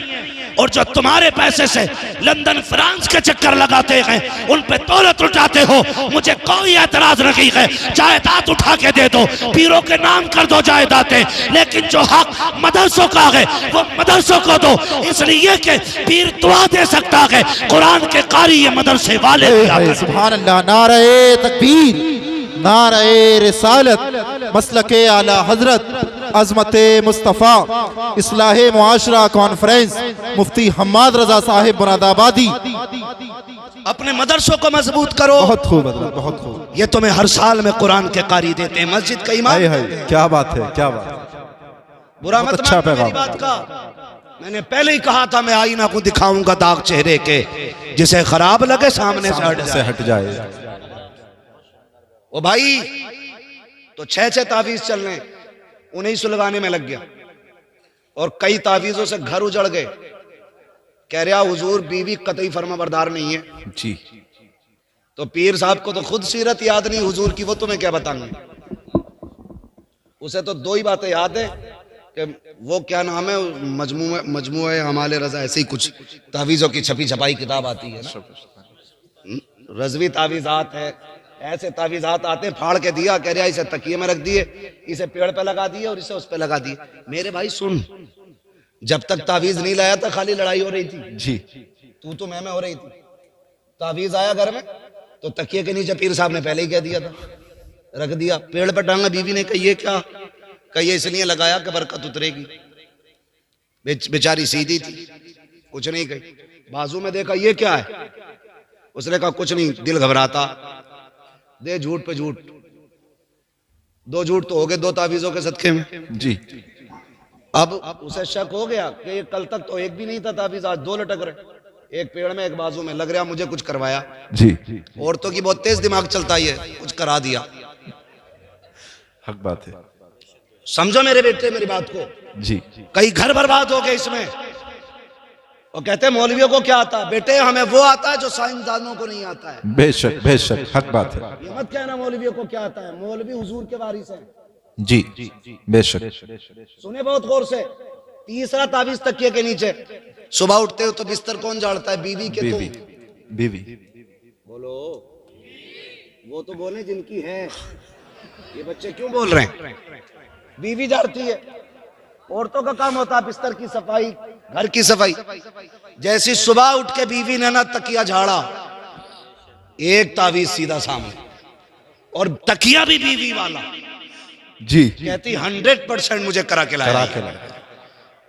और जो तुम्हारे पैसे से लंदन फ्रांस के चक्कर लगाते हैं उन पे दौलत उठाते हो, मुझे कोई एतराज नहीं है, जायदाद उठा के दे दो, पीरों के नाम कर दो जायदादें, लेकिन जो हक मदरसों का है वो मदरसों को दो, इसलिए कि पीर दुआ दे सकता है, कुरान के कारी ये मदरसे वाले। सुभान अल्लाह, नारे तकबीर, नारे रिसालत, मसलके आला हजरत अजमते मुस्तफ़ा इस्लाहे मुआशरा कॉन्फ्रेंस मुफ्ती हम्माद रजा साहिब मुरादाबादी। अपने मदरसों को मजबूत करो। बहुत खूब हजरत, बहुत खूब। ये तुम्हें हर साल में कुरान के कारी देते हैं, मस्जिद का इमाम। हाय क्या बात है, क्या बात है। बुरा मत अच्छा मानो मेरी बात का। मैंने पहले ही कहा था मैं आईना को दिखाऊंगा दाग चेहरे के, जिसे खराब लगे सामने से हट जाए। ओ भाई, तो 6 तावीज चल रहे, उन्हें सुलगाने में लग गया और कई तावीजों से घर उजड़ गए। कह रहा हुजूर बीवी कतई फर्माबरदार नहीं है जी। तो पीर साहब को तो खुद सीरत याद नहीं हुजूर की, वो तुम्हें क्या बताएंगे। उसे तो 2 ही बातें याद है कि वो क्या नाम है, मजमूए हमाले रजा, ऐसे ही कुछ तावीजों की छपी छपाई किताब आती है ना, रजवी तावीजात है, ऐसे तावीजात आते हैं, फाड़ के दिया, कह रहा इसे तकिए में रख दिए, इसे पेड़ पे लगा दिए और इसे उस पे लगा दिए। मेरे भाई सुन, जब तक तावीज नहीं लाया था खाली लड़ाई हो रही थी जी। तू मैं हो रही थी। तावीज आया घर में तो तकिए के नीचे पीर साहब ने पहले ही कह दिया था, रख दिया, पेड़ पर टांगा। बीवी ने कही ये क्या, कही इसलिए लगाया कि बरकत उतरेगी। बेचारी सीधी थी, कुछ नहीं कही। बाजू में देखा ये क्या है, उसने कहा कुछ नहीं, दिल घबराता, दे झूठ पे झूठ, 2 झूठ तो हो गए 2 तावीजों के सदके में जी। अब उसे शक हो गया कि ये कल तक तो एक भी नहीं था तावीज, आज 2 लटक रहे, एक पेड़ में एक बाजू में, लग रहा मुझे कुछ करवाया जी। औरतों की बहुत तेज दिमाग चलता है, कुछ करा दिया। हक बात है। समझो मेरे बेटे मेरी बात को जी। कई घर बर्बाद हो गए इसमें। और कहते हैं मौलवियों को क्या आता है, बेटे हमें वो आता है जो साइंसदानों को नहीं आता है। बेशक बेशक, हक बात है। ये मत कहना मौलवियों को क्या आता है, मौलवी हुजूर के वारिस हैं। जी बेशक। सुने बहुत गौर से। तीसरा तावीज तकिए के नीचे, सुबह उठते हो तो बिस्तर कौन झाड़ता है, बीवी के बीवी। तुम। बीवी बोलो, वो तो बोले जिनकी है, ये बच्चे क्यों बोल रहे हैं। बीवी झाड़ती है, औरतों का काम होता है बिस्तर की सफाई, घर की सफाई। जैसी सुबह उठ के बीवी ने ना तकिया झाड़ा, एक तावीज सीधा सामने, और तकिया भी बीवी वाला। जी। कहती 100% मुझे करा के लाया।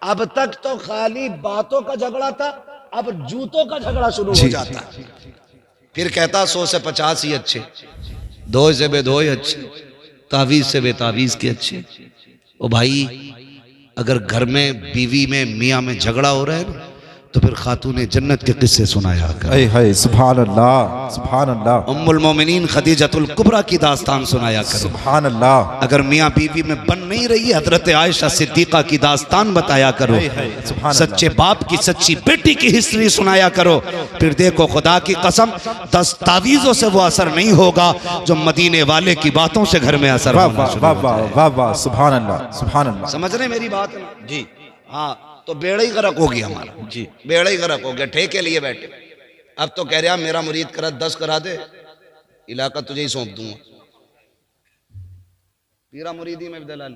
अब तक तो खाली बातों का झगड़ा था, अब जूतों का झगड़ा शुरू हो जाता। फिर कहता 100 से 50 ही अच्छे, 2 से बेदोई अच्छे, तावीज से बेतावीज के अच्छे। ओ भाई, अगर घर में बीवी में मियाँ में झगड़ा हो रहा है ना, तो फिर खातूने जन्नत के किस्से सुनाया कर। हाय सुभान अल्लाह, सुभान अल्लाह। उम्मुल मोमिनीन खदीजतुल कुबरा की दास्तान सुनाया करो। सुभान अल्लाह। अगर मियाँ बीवी में बन नहीं रही, हजरत आयशा सिद्दीका की दास्तान बताया करो। सच्चे बाप की सच्ची बेटी की हिस्ट्री सुनाया करो। फिर देखो खुदा की कसम, 10 तावीजों से वो असर नहीं होगा जो मदीने वाले की बातों से घर में असर होगा। वाह वाह, सुभान अल्लाह, सुभान अल्लाह। समझ रहे मेरी बात ना जी। हाँ, तो बेड़ा ही गर्क हो गया हमारा जी, बेड़ा ही गर्क हो गया। ठेके लिए बैठे, अब तो कह रहा मेरा मुरीद करा 10 करा दे, इलाका तुझे ही सौंप दूंगा। पीरा मुरीदी में दलाल।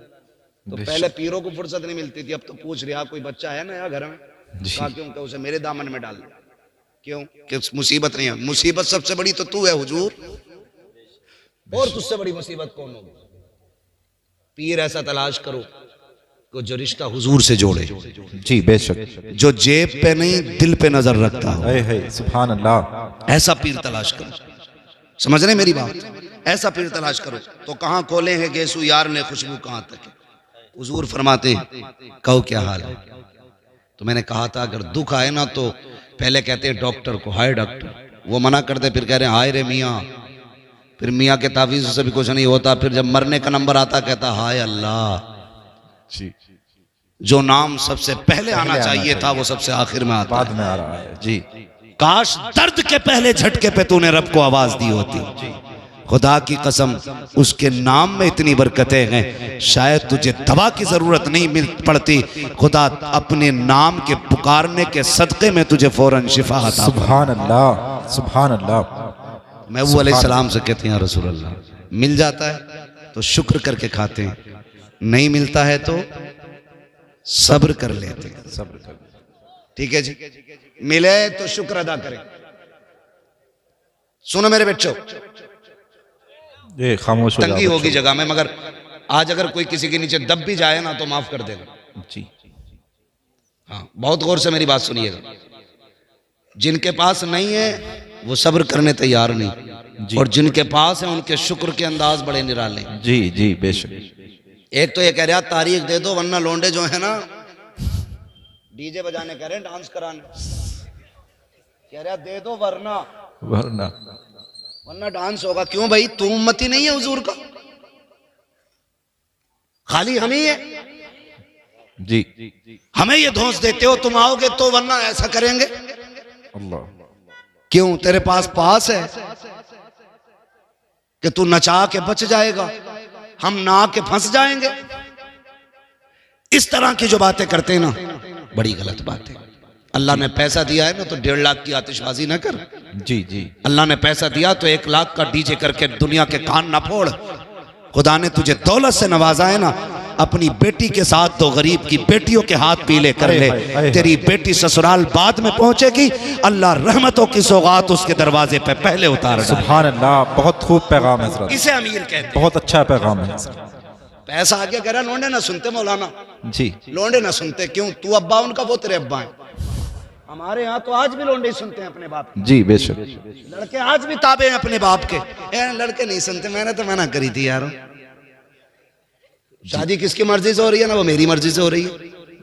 तो पहले पीरों को फुर्सत नहीं मिलती थी, अब तो पूछ रहा कोई बच्चा है ना यार घर में, कहा क्यों, कि उसे मेरे दामन में डाल, क्यों कि मुसीबत नहीं है। मुसीबत सबसे बड़ी तो तू है हुजूर, और तुझसे बड़ी मुसीबत कौन होगी। पीर ऐसा तलाश करो को जो रिश्ता हुजूर से जोड़े। जी बेशक। जो जेब पे नहीं दिल पे नजर रखता हो। सुभान अल्लाह। ऐसा पीर तलाश करो। समझ रहे मेरी बात, ऐसा पीर तलाश करो। तो कहाँ खोले हैं गेसू यार ने खुशबू कहाँ तक है। हुजूर फरमाते कहो क्या हाल है। तो मैंने कहा था अगर दुख आए ना तो पहले कहते हैं डॉक्टर को, हाय डॉक्टर, वो मना करते, फिर कह रहे हैं हाय रे मियाँ। फिर मियाँ के तावीज़ से भी कुछ नहीं होता। फिर जब मरने का नंबर आता कहता हाय अल्लाह। जी। जो नाम सबसे पहले आना चाहिए था वो सबसे आखिर में आता, बाद में आ रहा है। जी। काश दर्द के पहले झटके पे तूने रब को आवाज दी होती। खुदा की कसम उसके नाम में इतनी बरकतें हैं, शायद तुझे दवा की जरूरत नहीं मिल पड़ती, खुदा अपने नाम के पुकारने के सदक़े में तुझे फौरन शिफा अता। सुभान अल्लाह, सुभान अल्लाह। महबूब अलैहिस्सलाम से कहते हैं रसूल अल्लाह, मिल जाता है तो शुक्र करके खाते हैं, नहीं मिलता है तो सब्र कर लेते हैं। सब्र कर। ठीक है जी, मिले तो शुक्र अदा करें। सुनो मेरे बच्चों, ये खामोश हो जाओ तंगी होगी बच्चों। जगह में, मगर आज अगर कोई किसी के नीचे दब भी जाए ना तो माफ कर देना। जी हाँ, बहुत गौर से मेरी बात सुनिएगा। जिनके पास नहीं है वो सब्र करने तैयार नहीं, और जिनके पास है उनके शुक्र के अंदाज बड़े निराले हैं। जी जी बेशक। एक तो ये कह रहा तारीख दे दो वरना लौंडे जो है ना डीजे बजाने कह रहे हैं, डांस कराने कह रहा दे दो वरना वरना डांस होगा। क्यों भाई, तू उम्मती नहीं है हुजूर का, खाली हम ही है। जी हमें ये धौंस देते हो तुम आओगे तो वरना ऐसा करेंगे। अल्लाह। क्यों, तेरे पास है कि तू नचा के बच जाएगा, हम ना के फंस जाएंगे। इस तरह की जो बातें करते हैं ना, बड़ी गलत बात है। अल्लाह ने पैसा दिया है ना तो 1.5 लाख की आतिशबाजी ना कर। जी जी अल्लाह ने पैसा दिया तो 1 लाख का डीजे करके दुनिया के कान ना फोड़। खुदा ने तुझे दौलत से नवाजा है ना, अपनी बेटी के साथ तो गरीब की बेटियों के हाथ पीले कर ले। तेरी बेटी ससुराल बाद में पहुंचेगी, अल्लाह रहमतों की सौगात उसके दरवाजे पे पहले उतार डाले। सुभान अल्लाह, बहुत खूब पैगाम है हज़रत। इसे अमीर कहते हैं। बहुत अच्छा पैगाम है हज़रत। पैसा आगे कह रहा लोंडे ना सुनते मौलाना, जी लोंडे ना सुनते। क्यों, तू अब्बा उनका, वो तेरे अब्बा हैं। हमारे यहाँ तो आज भी लोंडे ही सुनते हैं अपने बाप के। जी बेशक। लड़के आज भी ताबे हैं अपने बाप के। लड़के नहीं सुनते, मैंने तो मना करी थी यार। शादी किसकी मर्जी से हो रही है ना, वो मेरी मर्जी से हो रही है।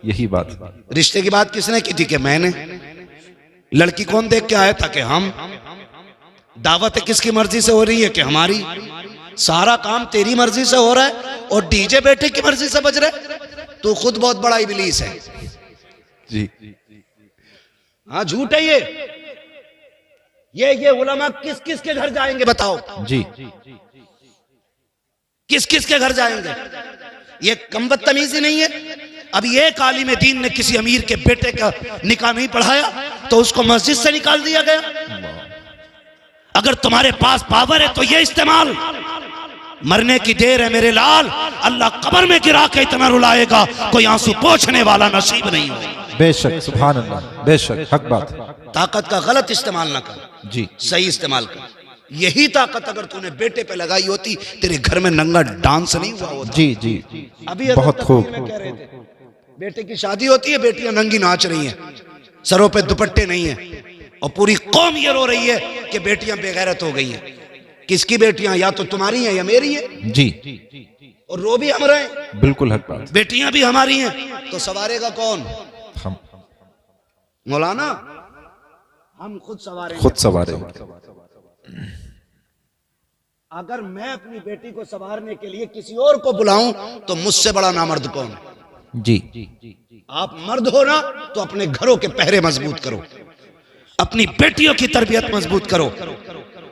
यही बात। रिश्ते की बात किसने की थी कि मैंने। लड़की कौन देख के आया था कि हम। दावत किसकी मर्जी से हो रही है कि हमारी। सारा काम तेरी मर्जी से हो रहा है और डीजे बेटे की मर्जी से बज रहा है। तू खुद बहुत बड़ा इबलीस है। जी हाँ, झूठ है ये उलमा किस किस के घर जाएंगे बताओ। जी किस किस के घर जाएंगे, ये कम बदतमीजी नहीं है। अभी एक आलिम दीन ने किसी अमीर के बेटे का निकाह नहीं पढ़ाया तो उसको मस्जिद से निकाल दिया गया। अगर तुम्हारे पास पावर है तो ये इस्तेमाल। मरने की देर है मेरे लाल, अल्लाह कब्र में गिरा के इतना रुलाएगा कोई आंसू पोंछने वाला नसीब नहीं हो। बेशक, सुभान अल्लाह, बेशक, हक बात। ताकत का गलत इस्तेमाल ना कर, जी सही इस्तेमाल कर। यही ताकत अगर तूने बेटे पे लगाई होती, तेरे घर में नंगा डांस नहीं हुआ होता। जी जी अभी बहुत खूब। में कह रहे थे, बेटे की शादी होती है, बेटियां नंगी नाच रही हैं, सरों पे दुपट्टे नहीं है, और पूरी कौम ये रो रही है कि बेटियां बेगैरत हो गई हैं। किसकी बेटियां, या तो तुम्हारी हैं या मेरी है। जी और रो भी हम रहे हैं, बिल्कुल हक बात। बेटियां भी हमारी हैं, तो सवारेगा कौन? हम मौलाना, हम खुद सवारेंगे। खुद सवारे। अगर मैं अपनी बेटी को संवारने के लिए किसी और को बुलाऊं तो मुझसे बड़ा नामर्द कौन है? जी आप मर्द हो ना तो अपने घरों के पहरे मजबूत करो, अपनी बेटियों की तरबियत मजबूत करो,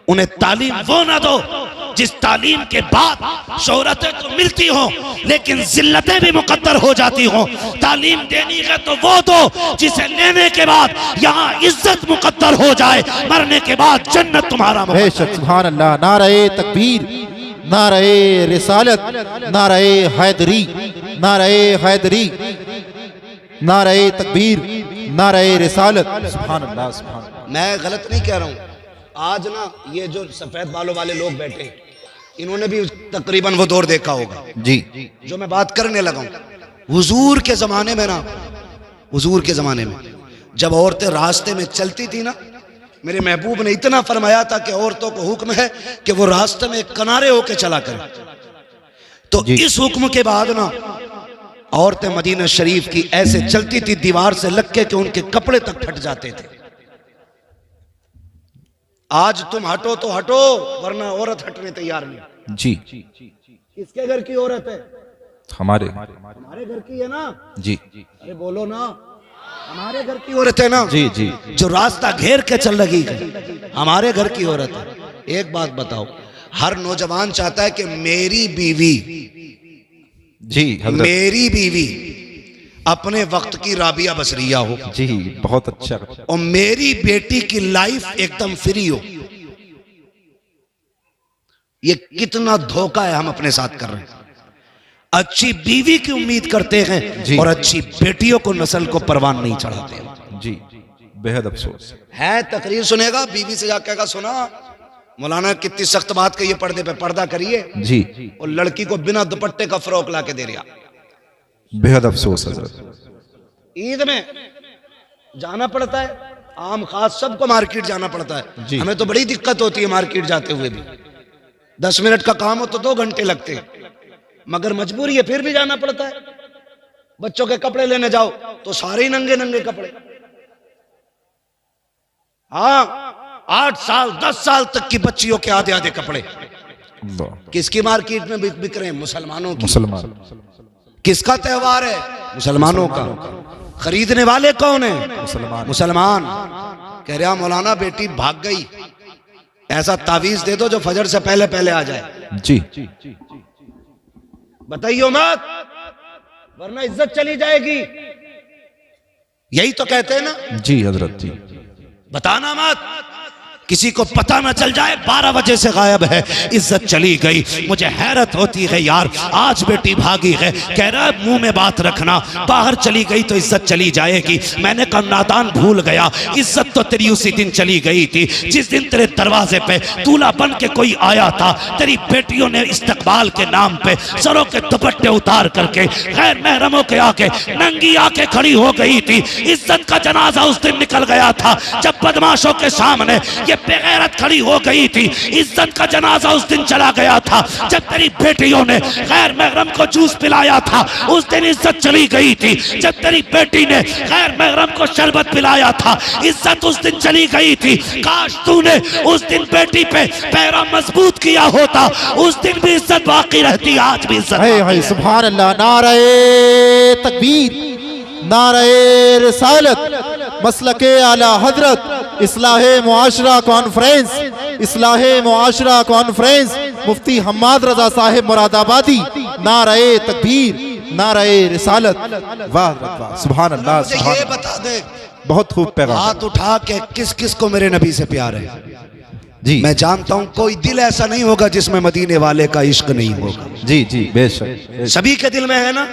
उन्हें तालीम वो ना दो जिस तालीम के बाद शोहरतें तो मिलती हो लेकिन जिल्लतें भी मुकद्दर हो जाती हो। तालीम देनी है तो वो दो जिसे लेने के बाद यहाँ इज्जत मुकद्दर हो जाए, मरने के बाद जन्नत तुम्हारा मुकद्दर। बेशक, सुभान अल्लाह। नारे तकबीर, नारे रिसालत, नारे हैदरी, नारे हैदरी, नारे तकबीर, नारे रिसालत। सुभान अल्लाह, सुभान अल्लाह। मैं गलत नहीं कह रहा हूँ। आज ना ये जो सफेद बालों वाले लोग बैठे, इन्होंने भी तकरीबन वो दौर देखा होगा जी जो मैं बात करने लगा हूं। हुजूर के जमाने में ना, हुजूर के जमाने में जब औरतें रास्ते में चलती थी ना, मेरे महबूब ने इतना फरमाया था कि औरतों को हुक्म है कि वो रास्ते में किनारे होके चला करें। तो इस हुक्म के बाद ना औरतें मदीना शरीफ की ऐसे चलती थी दीवार से लग के कि उनके कपड़े तक फट जाते थे। आज तुम हटो तो हटो, वरना औरत हटने तैयार नहीं। जी किसके घर की औरत है? हमारे घर की है ना। जी अरे बोलो ना, हमारे घर की औरत है ना। जी जी जो रास्ता घेर के चल रही है, हमारे घर की औरत है। एक बात बताओ, हर नौजवान चाहता है कि मेरी बीवी, जी हजरत, मेरी बीवी अपने वक्त की राबिया बसरिया हो जी बहुत अच्छा। और मेरी बेटी की लाइफ एकदम फ्री हो। ये कितना धोखा है हम अपने साथ कर रहे हैं। अच्छी बीवी की उम्मीद करते हैं और अच्छी बेटियों को, नस्ल को परवान नहीं चढ़ाते जी, बेहद अफसोस है। तकरीर सुनेगा, बीवी से जाकर कहेगा सुना मौलाना कितनी सख्त बात कही है, पर्दे पे पर्दा करिए जी, और लड़की को बिना दुपट्टे का फ्रॉक ला के दे रहा। बेहद अफसोस हजरत। ईद में जाना पड़ता है, आम खास सबको मार्केट जाना पड़ता है। हमें तो बड़ी दिक्कत होती है मार्केट जाते हुए भी। 10 मिनट का काम हो तो 2 घंटे लगते हैं, मगर मजबूरी है फिर भी जाना पड़ता है। बच्चों के कपड़े लेने जाओ तो सारे ही नंगे नंगे कपड़े। हाँ, 8 साल 10 साल तक की बच्चियों के आधे आधे कपड़े। किसकी मार्केट में बिक रहे हैं? मुसलमानों की। मुसलमान। किसका त्योहार है? मुसलमानों का। खरीदने वाले कौन है? मुसलमान। कह रहा मौलाना बेटी भाग गई, ऐसा तावीज दे दो जो फजर से पहले पहले आ जाए। जी, बताइयो मत, वरना इज्जत चली जाएगी। यही तो कहते हैं ना। जी हजरत जी, बताना मत, किसी को पता ना चल जाए 12 बजे से गायब है, इज्जत चली गई। मुझे हैरत होती है यार, आज बेटी भागी है, कह रहा है मुंह में बात रखना, बाहर चली गई तो इज्जत चली जाएगी। मैंने कहा नादान भूल गया, इज्जत तो तेरी उसी दिन चली गई थी जिस दिन तेरे दरवाजे पे दूल्हा बन के कोई आया था। तेरी बेटियों ने इस्तकबाल के नाम पे सरों के दुपट्टे उतार करके गैर महरमों के आके नंगी आके खड़ी हो गई थी। इज्जत का जनाजा उस दिन निकल गया था जब बदमाशों के सामने ये बेगैरत खड़ी हो गई थी। इज्जत का जनाजा उस दिन चला गया था जब तेरी बेटियों ने गैर महरम को जूस पिलाया था। उस दिन इज्जत चली गई थी जब तेरी बेटी ने गैर महरम को शरबत पिलाया था। इज्जत उस दिन चली गई थी। काश तूने उस दिन बेटी पे पैरा मजबूत किया होता, उस दिन भी इज्जत बाकी रहती, आज भी इज्जत। है सुभान अल्लाह। नारे तकबीर, नारे रिसालत, मसलके आला हजरत, इस्लाहे मुआशरा कॉन्फ्रेंस, इस्लाहे मुआशरा कॉन्फ्रेंस, मुफ्ती हम्माद रजा साहिब मुरादाबादी। नारे तकबीर, नारे रिसालत। वाह वाह, सुभान अल्लाह, सुभान ये अल्लाह। बता दे, बहुत खूब पैगाम। हाथ उठा के किस किस को मेरे नबी से प्यार है? जी, मैं जानता हूं कोई दिल ऐसा नहीं होगा जिसमें मदीने वाले का इश्क नहीं होगा। जी जी, बेशक। सभी के दिल में है ना।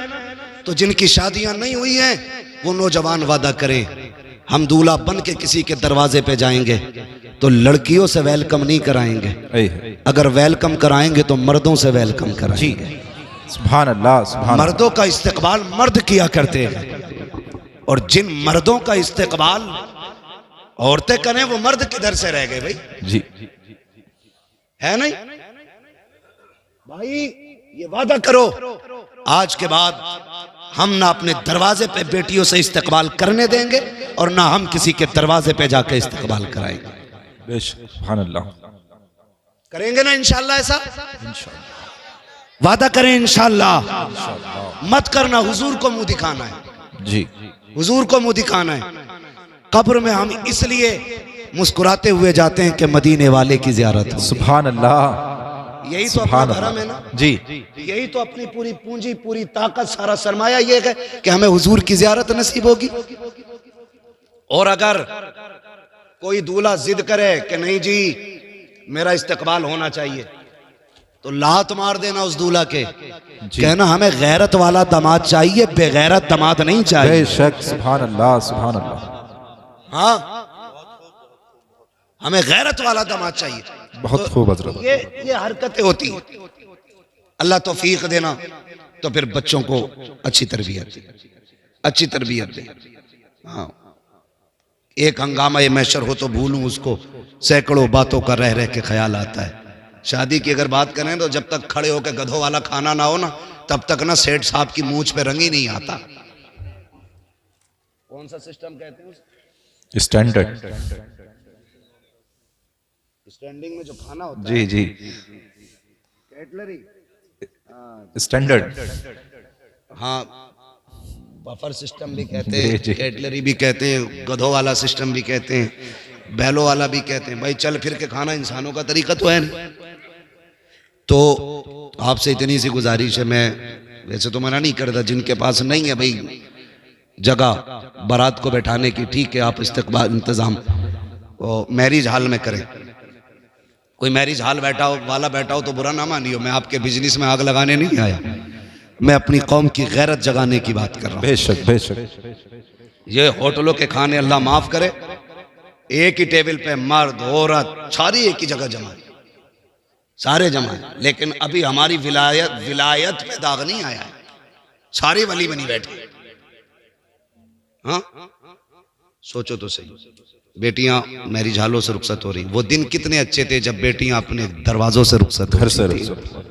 तो जिनकी शादियां नहीं हुई हैं वो नौजवान वादा करें, हम दूल्हा बन के किसी के दरवाजे पे जाएंगे तो लड़कियों से वेलकम नहीं कराएंगे, अगर वेलकम कराएंगे तो मर्दों से वेलकम कराएंगे। सुभान अल्लाह, सुभान। मर्दों का इस्तेकबाल मर्द किया करते हैं, और जिन मर्दों का इस्तेकबाल औरतें करें वो मर्द किधर से रह गए भाई? जी, है नहीं भाई? ये वादा करो आज के बाद हम ना अपने दरवाजे पे बेटियों से इस्तेकबाल करने देंगे और ना हम किसी के दरवाजे पे जाके इस्तेकबाल कराएंगे। बेशक, सुभान अल्लाह। करेंगे ना इंशाल्लाह? ऐसा वादा करें इंशाल्लाह। मत करना, हुजूर को मुंह दिखाना है। जी, हुजूर को मुंह दिखाना है। कब्र में हम इसलिए मुस्कुराते हुए जाते हैं कि मदीने वाले की जियारत हो। सुभान अल्लाह। यही तो अपना धर्म है ना। जी, यही तो अपनी पूरी पूंजी, पूरी ताकत, सारा सरमाया ये है कि हमें हुजूर की जियारत नसीब होगी। और अगर कोई दूल्हा जिद करे कि नहीं जी मेरा इस्तकबाल होना चाहिए, तो लात मार देना उस दूल्हा के, कहना हमें गैरत वाला दामाद चाहिए, बेगैरत दामाद नहीं चाहिए। बेशक, सुभान अल्लाह, सुभान अल्लाह। हाँ, हमें गैरत वाला दामाद चाहिए। बहुत खूब हजरत। ये हरकतें होती हैं। अल्लाह तौफीक देना, तो फिर बच्चों को अच्छी तरबियत दे। हाँ, एक हंगामा ये मैशर हो तो भूलूं उसको, सैकड़ों बातों का रह रह के ख्याल आता है। शादी की अगर बात करें तो जब तक खड़े होकर गधों वाला खाना ना हो ना, तब तक ना सेठ साहब की मूंछ पे रंग ही नहीं आता। कौन सा सिस्टम कहते हैं उसे? स्टैंडर्ड। स्टैंडिंग में जो खाना होता जी है। जी, कैटलरी। स्टैंडर्ड। हाँ, बफर सिस्टम भी कहते हैं, कैटलरी भी कहते हैं, गधों वाला सिस्टम भी कहते हैं, बैलों वाला भी कहते हैं। भाई चल फिर के खाना इंसानों का तरीका तो है नहीं। तो आपसे इतनी सी गुजारिश है, मैं वैसे तो मना नहीं करता, जिनके पास नहीं है भाई जगह बारात को बैठाने की, ठीक है आप इस्तकबाल इंतजाम मैरिज हॉल में करें। कोई मैरिज हॉल वाला बैठा हो तो बुरा ना मानियो, मैं आपके बिजनेस में आग लगाने नहीं आया, मैं अपनी कौम की गैरत जगाने की बात कर रहा हूँ। बेशक बेशक। ये होटलों के खाने अल्लाह माफ करे, एक ही टेबल पे मर्द औरत सारी एक ही जगह जमा है, सारे जमा है, लेकिन अभी हमारी विलायत में दाग नहीं आया है, सारे वली बनी बैठे। हाँ सोचो तो सही, बेटियां मैरिज हॉलों से रुखसत हो रही। वो दिन कितने अच्छे थे जब बेटियां अपने दरवाजों से रुखसत घर से होती थी।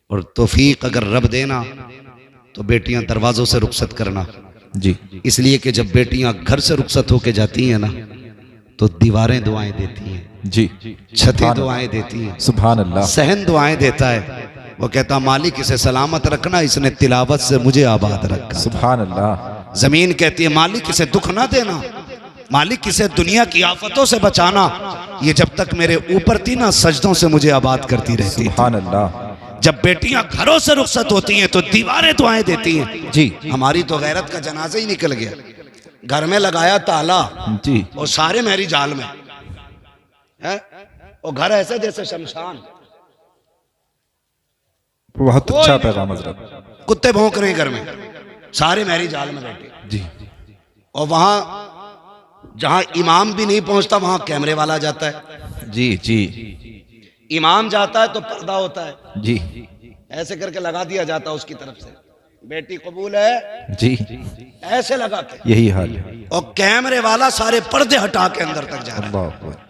और तौफीक अगर रब देना तो बेटियां दरवाजों से रुखसत करना जी। इसलिए कि जब बेटियां घर से रुखसत होके जाती हैं ना तो दीवारें दुआएं देती हैं जी, छतें दुआएं देती हैं, सुभान अल्लाह, सहन दुआएं देता है। वो कहता मालिक इसे सलामत रखना, इसने तिलावत से मुझे आबाद रखा। सुभान अल्लाह। जमीन कहती है मालिक इसे दुख ना देना, मालिक इसे दुनिया की आफतों से बचाना, ये जब तक मेरे ऊपर थी ना सजदों से मुझे आबाद करती रहती। सुभान अल्लाह। जब बेटियां घरों से रुखसत होती हैं तो दीवारें दुआएं देती हैं जी। हमारी तो गैरत का जनाजा ही निकल गया, घर में लगाया ताला जी, और सारे मैरिज हॉल में है, और घर ऐसे जैसे शमशान, बहुत अच्छा पैगाम हज़रत। कुत्ते भौंक रहे हैं घर में, सारे मैरिज हॉल में बैठे जी और वहां जहां इमाम भी नहीं पहुंचता वहां कैमरे वाला जाता है। जी जी इमाम जाता है तो पर्दा होता है जी ऐसे करके लगा दिया जाता है उसकी तरफ से, बेटी कबूल है जी, ऐसे लगा के, यही हाल है। और कैमरे वाला सारे पर्दे हटा के अंदर तक जा रहा है। अल्लाह अकबर।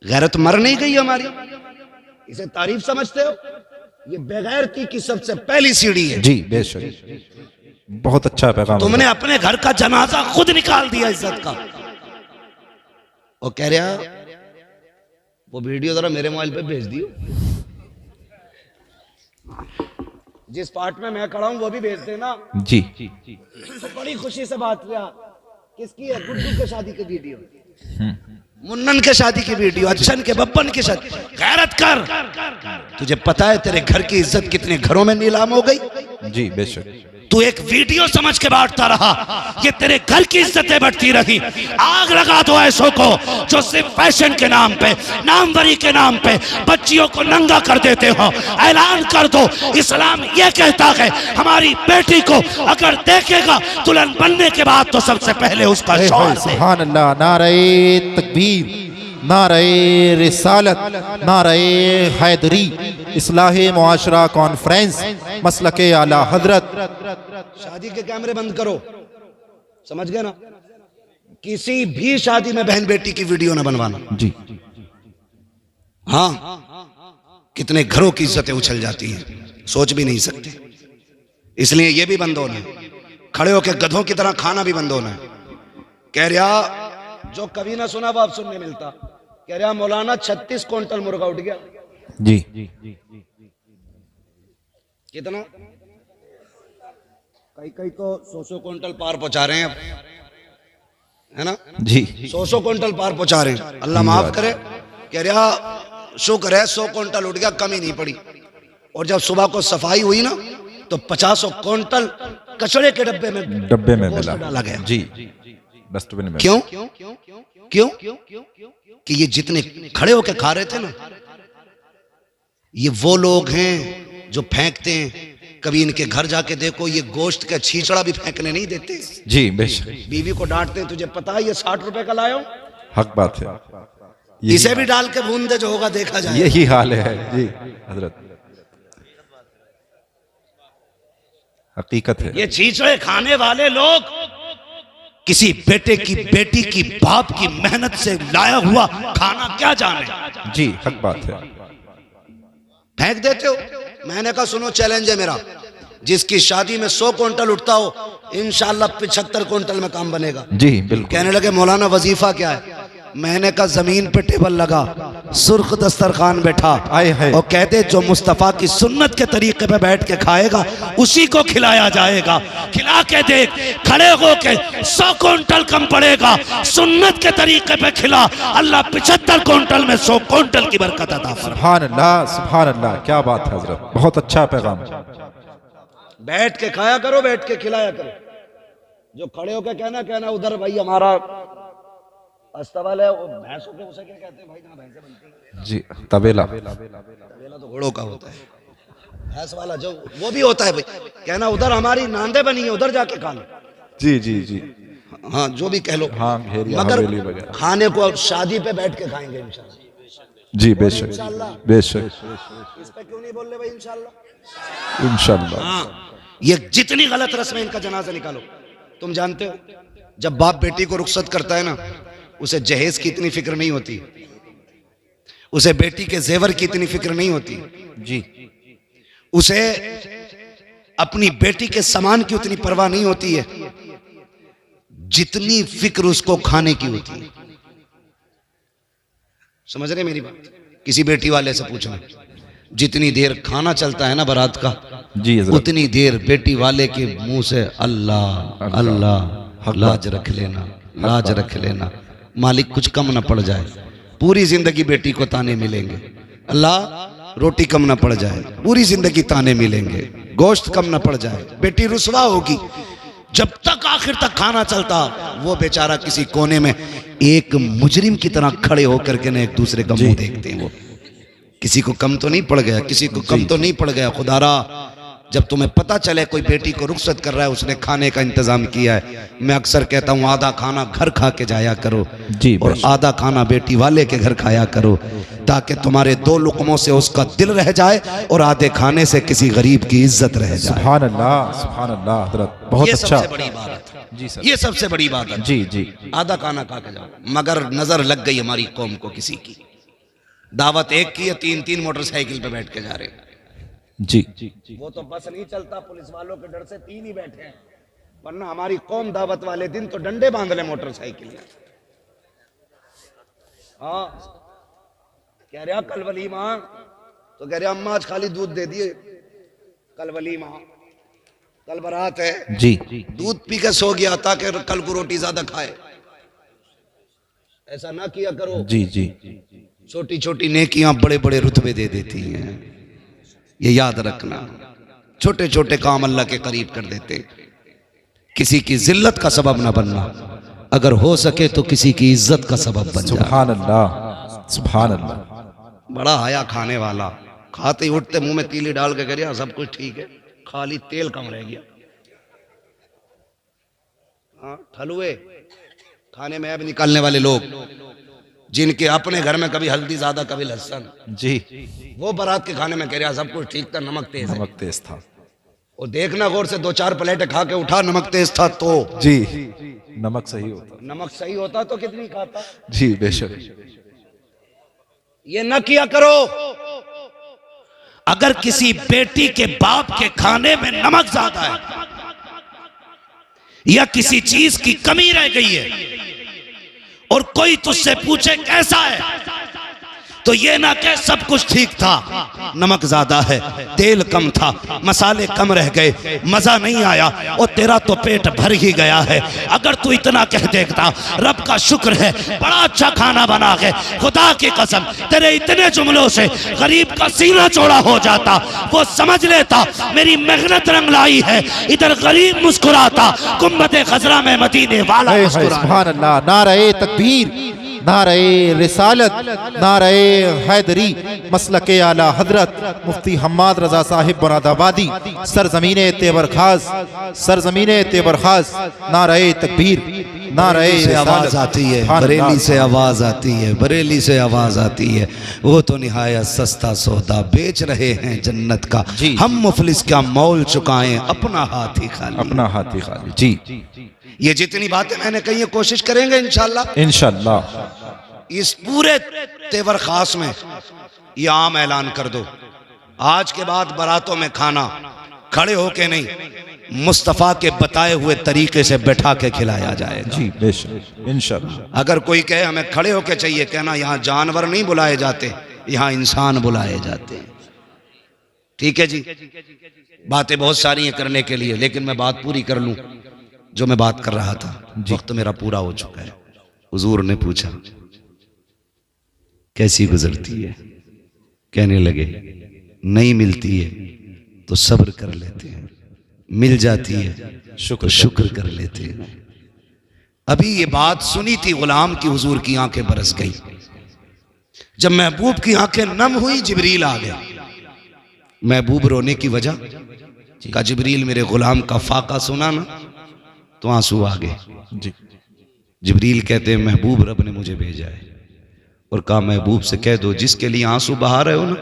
गैरत मर नहीं गई हमारी, इसे तारीफ समझते हो? ये बेगैरती की सबसे पहली सीढ़ी है। जी बेशक, बहुत अच्छा पैगाम। तुमने अपने घर का जनाजा खुद निकाल दिया इज्जत का। वो कह रहा वो वीडियो जरा मेरे मोबाइल पे भेज दियो, जिस पार्ट में मैं खड़ा हूं वो भी भेज देना। जी तो बड़ी खुशी से बात किया, किसकी है? गुड्डू के शादी की वीडियो, मुन्नन के शादी की वीडियो, अच्छन के बब्बन की शादी। गैरत कर, तुझे पता है तेरे घर की इज्जत कितने घरों में नीलाम हो गई? जी बेशक। तू एक वीडियो समझ के बांटता रहा, ये तेरे घर की इज्जतें बढ़ती रही। आग लगा दो ऐसों को जो सिर्फ फैशन के नाम पे, नामवरी के नाम पे बच्चियों को नंगा कर देते हो। ऐलान कर दो, इस्लाम ये कहता है हमारी बेटी को अगर देखेगा दुल्हन बनने के बाद तो सबसे पहले उसका शौहर दे। सुभान अल्लाह। नारे तकबीर, नारे रिसालत, नारे हैदरी, इस्लाहे मुआशरा कॉन्फ्रेंस, मसलके आला हजरत। शादी के कैमरे बंद करो, समझ गए ना? किसी भी शादी में बहन बेटी की वीडियो ना बनवाना। जी हाँ, कितने घरों की इज्जतें उछल जाती हैं, सोच भी नहीं सकते। इसलिए ये भी बंद होना है, खड़े होकर गधों की तरह खाना भी बंद होना है। कह रहा जो कभी ना सुना वो अब सुनने मिलता, कह रहा मौलाना 36 क्विंटल मुर्गा उठ गया। जी कितना? कई कई तो 100 क्विंटल पार पहुंचा रहे हैं अब, है ना? जी 100 क्विंटल पार पहुंचा रहे हैं, अल्लाह माफ करे। कह रहा शुक्र है 100 क्विंटल उठ गया, कमी नहीं पड़ी। और जब सुबह को सफाई हुई ना तो 50 क्विंटल कचरे के डब्बे में मिला डाला गया। जी, डस्टबिन में। क्यों? क्यों? कि ये जितने खड़े होकर खा रहे थे ना, ये वो लोग हैं जो फेंकते हैं। कभी इनके घर जाके देखो, ये गोश्त का छींचड़ा भी फेंकने नहीं देते। जी बेशक, बीवी को डांटते हैं, तुझे पता है ये 60 रुपए का लाया हूं, हक बात है। इसे भी डाल के भून दे, जो होगा देखा जाए। यही हाल है जी हजरत, हकीकत है। ये छींचड़े खाने वाले लोग किसी बेटे की, बेटी की, बाप की मेहनत से लाया हुआ खाना क्या जाने। जी हक बात है। फेंक देते हो। मैंने कहा सुनो, चैलेंज है मेरा, जिसकी शादी में 100 क्विंटल उठता हो इंशाल्लाह 75 क्विंटल में काम बनेगा। जी बिल्कुल। कहने लगे मौलाना वजीफा क्या है? मैंने कहा जमीन पे टेबल लगा, सुर्ख दस्तरखान बैठा, आए हाय। और कहते जो मुस्तफ़ा की सुन्नत के तरीके पे बैठ के खाएगा उसी को खिलाया जाएगा। खिला के देख, खड़े होके 100 क्विंटल कम पड़ेगा, सुन्नत के तरीके पे खिला, अल्लाह 75 क्विंटल में 100 क्विंटल की बरकत अता फरमाए। सुभान अल्लाह, सुभान अल्लाह, क्या बात है हजरत, बहुत अच्छा पैगाम। बैठ के खाया करो, बैठ के खिलाया करो। जो खड़े होके कहना उधर भाई हमारा अस्तबल है, वो भैंसों के उसे क्या कहते हैं भाई, जहाँ भैंसें बनती हैं जी, तबेला। तबेला तो घोड़ों का होता है, भैंस वाला जो वो भी होता है भाई, कहना उधर हमारी नांदे बनी है, उधर जाके खा लो। जी जी जी, हाँ जो भी कह लो, हाँ, घेरिया, मगर हवेली वगैरह। खाने को शादी पे बैठ के खाएंगे इंशाल्लाह। जी बेशक, बेशक, इस पे क्यों नहीं बोल रहे भाई इंशाल्लाह? इंशाल्लाह। हाँ, ये जितनी गलत रस्म है इनका जनाजा निकालो। तुम जानते हो जब बाप बेटी को रुखसत करता है ना, उसे जहेज की इतनी फिक्र नहीं होती, उसे बेटी के जेवर की इतनी फिक्र नहीं होती जी, उसे अपनी बेटी के सामान की उतनी परवाह नहीं होती है जितनी फिक्र उसको खाने की होती है। समझ रहे मेरी बात? किसी बेटी वाले से पूछना, जितनी देर खाना चलता है ना बारात का, जी हजरत, उतनी देर बेटी वाले के मुंह से अल्लाह अल्लाह, लाज रख लेना, लाज रख लेना, मालिक कुछ कम ना पड़ जाए। पूरी जिंदगी बेटी को ताने मिलेंगे, अल्लाह रोटी कम ना पड़ जाए, पूरी जिंदगी ताने मिलेंगे, गोश्त कम ना पड़ जाए, बेटी रुसवा होगी। जब तक आखिर तक खाना चलता, वो बेचारा किसी कोने में एक मुजरिम की तरह खड़े होकर के ना एक दूसरे का मुंह देखते हैं। वो किसी को कम तो नहीं पड़ गया, किसी को कम तो नहीं पड़ गया। खुदारा जब तुम्हें पता चले कोई बेटी को रुखसत कर रहा है, उसने खाने का इंतजाम किया है, मैं अक्सर कहता हूँ आधा खाना घर खा के जाया करो जी, और आधा खाना बेटी वाले के घर खाया करो, ताकि तुम्हारे 2 लुक़मों से उसका दिल रह जाए और आधे खाने से किसी गरीब की इज्जत रह जाए। सुभान अल्लाह, सुभान अल्लाह हजरत, बहुत ये अच्छा। सबसे बड़ी बात है जी सर, ये सबसे बड़ी बात है। जी जी, आधा खाना खा के जाओ। मगर नजर लग गई हमारी कौम को किसी की, दावत एक की है, 3-3 मोटरसाइकिल पे बैठ के जा रहे हैं। जी, वो तो बस नहीं चलता, पुलिस वालों के डर से 3 ही बैठे हैं, वरना हमारी कौम दावत वाले दिन तो डंडे बांध ले मोटरसाइकिल में। हाँ कह रहा कल वलीमा, तो कह रहा अम्मा आज खाली दूध दे दिए, कल वलीमा, कल बारात है, जी, दूध पी के सो गया ताकि कल को रोटी ज्यादा खाए। ऐसा ना किया करो। जी जी, छोटी छोटी नेकियां बड़े बड़े रुतबे दे देती हैं, ये याद रखना। छोटे छोटे काम अल्लाह के करीब कर देते। किसी की जिल्लत का सबब ना बनना, अगर हो सके तो किसी की इज्जत का सबब बन जा। सुभान अल्लाह, सुभान अल्लाह। बड़ा आया खाने वाला, खाते ही उठते मुंह में तीली डाल के करिया सब कुछ ठीक है, खाली तेल कम रह गया। हाँ, ठलुए खाने में अब निकालने वाले लोग, जिनके अपने घर में कभी हल्दी ज्यादा कभी लहसुन, जी, वो बारात के खाने में कह रहा सब कुछ ठीक था, नमक तेज है। नमक तेज था। और देखना गौर से 2-4 प्लेटें खा के उठा, नमक तेज था तो जी, नमक सही होता। नमक सही होता तो कितनी खाता। जी बेशक, ये न किया करो। अगर किसी बेटी के बाप के खाने में नमक ज्यादा है या किसी चीज की कमी रह गई है और कोई तुझसे पूछे कैसा है, तो ये ना कह सब कुछ ठीक था, नमक ज्यादा है, तेल कम था, मसाले कम रह गए, मजा नहीं आया, और तेरा तो पेट भर ही गया है। अगर तू इतना कह देखता रब का शुक्र है बड़ा अच्छा खाना बना के, खुदा की कसम तेरे इतने जुमलों से गरीब का सीना चौड़ा हो जाता, वो समझ लेता मेरी मेहनत रंग लाई है, इधर गरीब मुस्कुराता, गुम्बद खजरा में मदीने वाला मुस्कुराता। सुभान अल्लाह। नारे तकबीर, नारे रिसालत, नारे हैदरी, मसलके आला हजरत मुफ्ती हम्माद रजा साहिब मुरादाबादी, सरजमीने तेवर खास, सरजमीने तेवर खास, नारे तकबीर, नारे से आवाज आती है, बरेली से आवाज आती है, बरेली से आवाज आती है, वो तो निहायत सस्ता सौदा बेच रहे हैं जन्नत का, हम मुफलिस क्या मोल चुकाएं अपना हाथ ही खाली, अपना हाथ ही खाली। जी, ये जितनी बातें मैंने कही है कोशिश करेंगे इंशाल्लाह। इंशाल्लाह। इस पूरे तेवर खास में ये आम ऐलान कर दो, आज के बाद बारातों में खाना खड़े होके नहीं, मुस्तफ़ा के बताए हुए तरीके से बैठा के खिलाया जाएगा। जी बेशक इंशाअल्लाह। अगर कोई कहे हमें खड़े होके चाहिए, कहना यहाँ जानवर नहीं बुलाए जाते, यहाँ इंसान बुलाए जाते हैं। ठीक है जी, बातें बहुत सारी हैं करने के लिए, लेकिन मैं बात पूरी कर लूं जो मैं बात कर रहा था। वक्त मेरा पूरा हो चुका है। हुजूर ने पूछा कैसी गुजरती है? कहने लगे नहीं मिलती है तो सब्र कर लेते हैं, मिल जाती है शुक्र कर लेते हैं। अभी ये बात सुनी थी गुलाम की, हुजूर की आंखें बरस गई। जब महबूब की आंखें नम हुई, जिब्रील आ गए। महबूब रोने की वजह का, जिब्रील मेरे गुलाम का फाका सुना ना तो आंसू आ गए। जी जिब्रील कहते हैं महबूब रब ने मुझे भेजा है और कहा महबूब से कह दो जिसके लिए आंसू बहा रहे हो ना,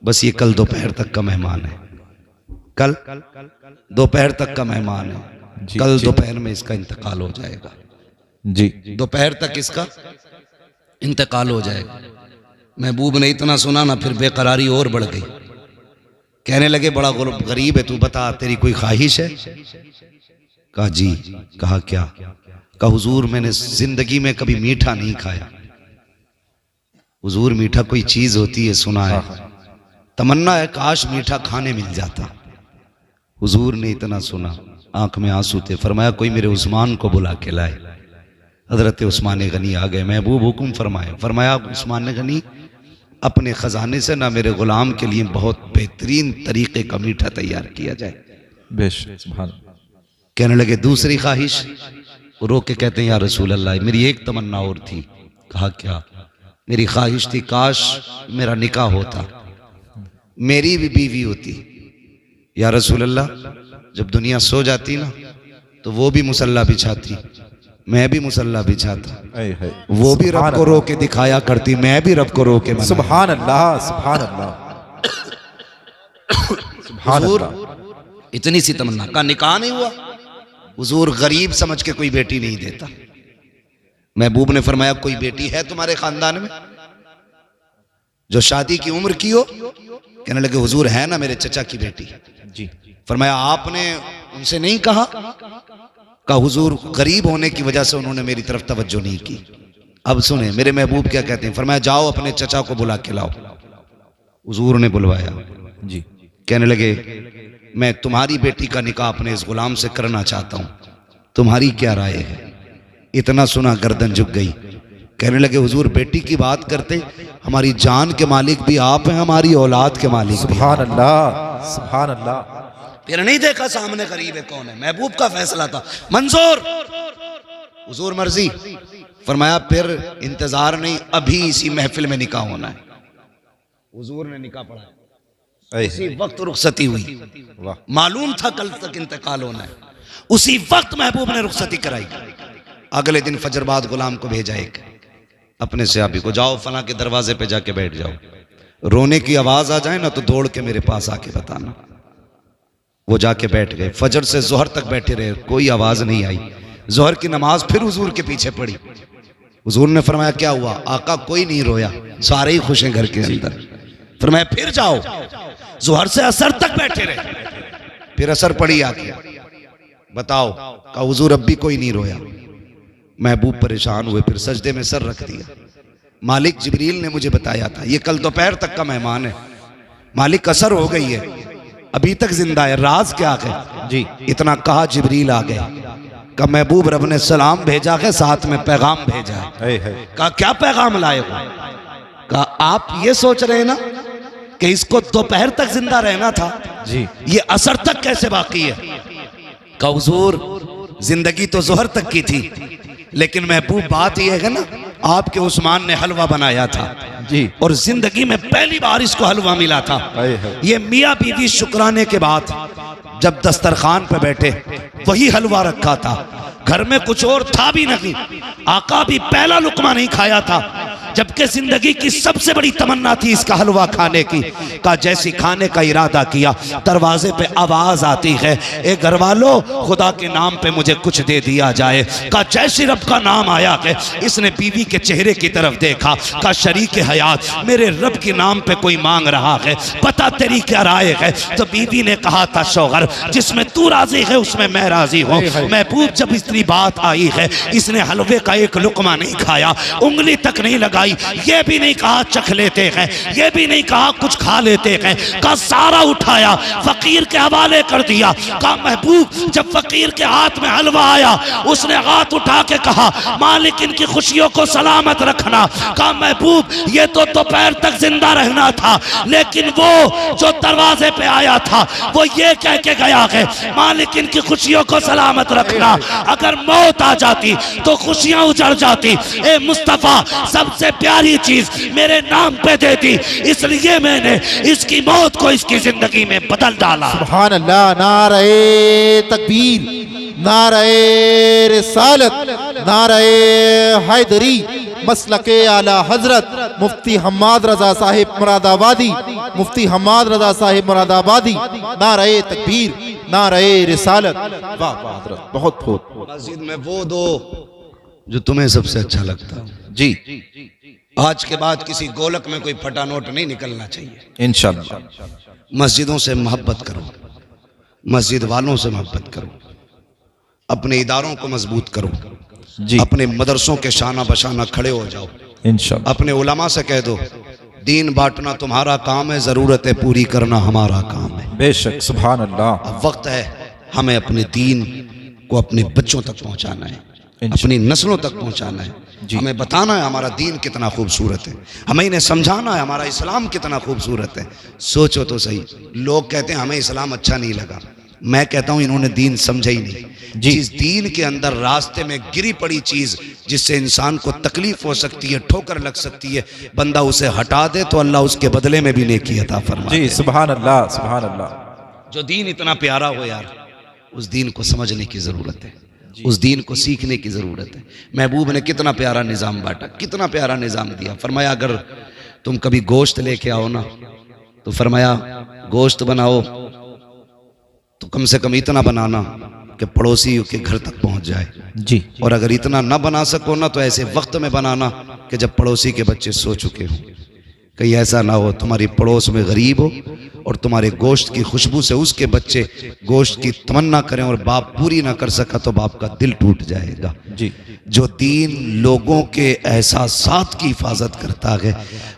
बस ये कल दोपहर तक का मेहमान है। कल दोपहर तक का मेहमान है। कल दोपहर में इसका इंतकाल हो जाएगा। जी दोपहर तक इसका इंतकाल हो जाएगा। महबूब ने इतना सुना ना, फिर बेकरारी और बढ़ गई। कहने लगे बड़ा गरीब है तू, बता तेरी कोई ख्वाहिश है? कहा जी। कहा क्या? कहा हुजूर मैंने जिंदगी में कभी मीठा नहीं खाया। हुजूर मीठा कोई चीज होती है सुना है, तमन्ना है काश मीठा खाने मिल जाता। हुजूर ने इतना सुना, आंख में आंसू थे। फरमाया कोई मेरे उस्मान को बुला के लाए। हजरत उस्मान गनी आ गए। महबूब हुक्म फरमाए। फरमाया उस्मान गनी अपने खजाने से ना मेरे गुलाम के लिए बहुत बेहतरीन तरीके का मीठा तैयार किया जाए। बेशक सुभान। कहने लगे दूसरी ख्वाहिश? रो के कहते हैं या रसूल अल्लाह मेरी एक तमन्ना और थी। कहा क्या? मेरी ख्वाहिश थी काश मेरा निकाह होता, मेरी भी बीवी होती। या रसूल अल्लाह जब दुनिया सो जाती ना तो वो भी मुसल्ला बिछाती, मैं भी मुसल्ला बिछाता, वो भी रब को रो के दिखाया करती, मैं भी रब को रो के। सुभान अल्लाह सुभान अल्लाह सुभान अल्लाह। इतनी सी तमन्ना का निकाह नहीं हुआ। हुजूर गरीब समझ के कोई बेटी नहीं देता। महबूब ने फरमाया कोई बेटी है तुम्हारे खानदान में जो शादी की उम्र की हो? कहने लगे हुजूर है ना मेरे चचा की बेटी। जी। फरमाया आपने उनसे नहीं कहा? कहा हुजूर गरीब होने की वजह से उन्होंने मेरी तरफ तवज्जो नहीं की। अब सुने मेरे महबूब क्या कहते हैं। फरमाया जाओ अपने चचा को बुला के लाओ। हुजूर ने बुलवाया। जी। कहने लगे मैं तुम्हारी बेटी का निकाह अपने इस गुलाम से करना चाहता हूं, तुम्हारी क्या राय है? इतना सुना गर्दन झुक गई। कहने लगे हुजूर बेटी की बात करते, हमारी जान के मालिक भी आप हैं, हमारी औलाद के मालिक भी। सुभान अल्लाह सुभान अल्लाह। फिर नहीं देखा सामने गरीब है कौन है, महबूब का फैसला था मंजूर, हुजूर मर्जी। फरमाया फिर इंतजार नहीं, अभी इसी महफिल में निकाह होना है। हुजूर ने निकाह पढ़ाया, इसी वक्त रुखसती हुई। मालूम था कल तक इंतकाल होना है, उसी वक्त महबूब ने रुखसती कराई। अगले दिन फजर बाद गुलाम को भेजा एक अपने सहाबी को, जाओ फला के दरवाजे पे जाके बैठ जाओ, रोने की आवाज आ जाए ना तो दौड़ के मेरे पास आके बताना। वो जाके बैठ गए। फजर से जोहर तक बैठे रहे, कोई आवाज नहीं आई। जोहर की नमाज फिर हुजूर के पीछे पड़ी। हुजूर ने फरमाया क्या हुआ? आका कोई नहीं रोया, सारे ही खुश हैं घर के अंदर। फरमाया फिर जाओ। जोहर से असर तक बैठे रहे, फिर असर पड़ी आके, बताओ। का हुजूर अब भी कोई नहीं रोया। महबूब परेशान हुए, फिर सजदे में सर रख दिया। मालिक जिब्रील ने मुझे बताया था ये कल दोपहर तक का मेहमान है। मालिक असर हो गई है, अभी तक जिंदा है, राज क्या है? जी। इतना कहा जिब्रील आ गया। का महबूब रब ने सलाम भेजा है, साथ में पैगाम भेजा है। कहा क्या पैगाम लाए हो? कहा आप ये सोच रहे हैं ना कि इसको दोपहर तक जिंदा रहना था जी, ये असर तक कैसे बाकी है? कहा हुजूर जिंदगी तो जोहर तक की थी, लेकिन महबूब बात यह है ना आपके उस्मान ने हलवा बनाया था जी, और जिंदगी में पहली बार इसको हलवा मिला था। ये मियाँ बीवी शुक्राने के बाद जब दस्तरखान पे बैठे वही हलवा रखा था, घर में कुछ और था भी नहीं। आका भी पहला लुकमा नहीं खाया था जबकि जिंदगी की सबसे बड़ी तमन्ना थी इसका हलवा खाने की। कहा जैसी खाने का इरादा किया दरवाजे पे आवाज आती है, ए घर वालों खुदा के नाम पे मुझे कुछ दे दिया जाए। कहा जैसे रब का नाम आया है, इसने बीवी के चेहरे की तरफ देखा। कहा शरीक हयात मेरे रब के नाम पे कोई मांग रहा है, पता तेरी क्या राय है? तो बीवी ने कहा था शौहर जिसमें तू राजी है उसमें मैं राजी हूँ। महबूब जब इतनी बात आई है, इसने हलवे का एक लुकमा नहीं खाया, उंगली तक नहीं लगाई, ये भी नहीं कहा चख लेते हैं, ये भी नहीं कहा कुछ खा लेते हैं। कहा सारा उठाया फकीर के हवाले कर दिया। कहा महबूब जब फकीर के हाथ में हलवा आया, उसने हाथ उठा के कहा मालिक इनकी खुशियों को सलामत रखना। कहा महबूब ये तो दोपहर तक जिंदा रहना था, लेकिन वो जो दरवाजे पे आया था वो ये कह के गया है मालिक इनकी खुशियों को सलामत रखना। अगर मौत आ जाती तो खुशियां उजड़ जाती। ए मुस्तफा सबसे प्यारी चीज मेरे नाम पे दे दी, इसलिए मैंने इसकी मौत को इसकी जिंदगी में बदल डाला। सुभान अल्लाह। नारे तकबीर, नारे रिसालत, नारे हैदरी, मसलके आला हजरत मुफ्ती हम्माद रजा साहिब मुरादाबादी, मुफ्ती हम्माद रजा साहिब मुरादाबादी। नारे तकबीर, नारे रिसालत। वाह वाह हजरत, बहुत बहुत। मस्जिद में वो दो जो तुम्हें सबसे अच्छा लगता जी। आज के बाद किसी गोलक में कोई फटा नोट नहीं निकलना चाहिए। इंशाअल्लाह। मस्जिदों से मोहब्बत करो, मस्जिद वालों से मोहब्बत करो, अपने इदारों को मजबूत करो जी, अपने मदरसों के शाना बशाना खड़े हो जाओ। इंशाअल्लाह। अपने उलमा से कह दो दीन बांटना तुम्हारा काम है, जरूरतें पूरी करना हमारा काम है। बेशक सुभान अल्लाह। अब वक्त है हमें अपने दीन को अपने बच्चों तक पहुंचाना है, अपनी नस्लों तक पहुंचाना है। हमें बताना है हमारा दीन कितना खूबसूरत है, हमें इन्हें समझाना है हमारा इस्लाम कितना खूबसूरत है। सोचो तो सही, लोग कहते हैं हमें इस्लाम अच्छा नहीं लगा, मैं कहता हूं इन्होंने दीन समझा ही नहीं। जिस दीन के अंदर रास्ते में गिरी पड़ी चीज जिससे इंसान को तकलीफ हो सकती है, ठोकर लग सकती है, बंदा उसे हटा दे तो अल्लाह उसके बदले में भी नेकी अता फरमाए। जी सुभान अल्लाह, सुभान अल्लाह। जो दीन इतना प्यारा हो यार, उस दीन को समझने की जरूरत है, उस दीन को सीखने की जरूरत है। महबूब ने कितना प्यारा निजाम बांटा, कितना प्यारा निजाम दिया। फरमाया अगर तुम कभी गोश्त लेके आओ ना, तो फरमाया गोश्त बनाओ तो कम से कम इतना बनाना कि पड़ोसी के घर तक पहुंच जाए जी, और अगर इतना ना बना सको ना तो ऐसे वक्त में बनाना कि जब पड़ोसी के बच्चे सो चुके हों। कहीं ऐसा ना हो तुम्हारी पड़ोस में गरीब हो और तुम्हारे गोश्त की खुशबू से उसके बच्चे गोश्त की तमन्ना करें और बाप पूरी ना कर सका तो बाप का दिल टूट जाएगा जी। जो दीन लोगों के एहसासात की हिफाजत करता है,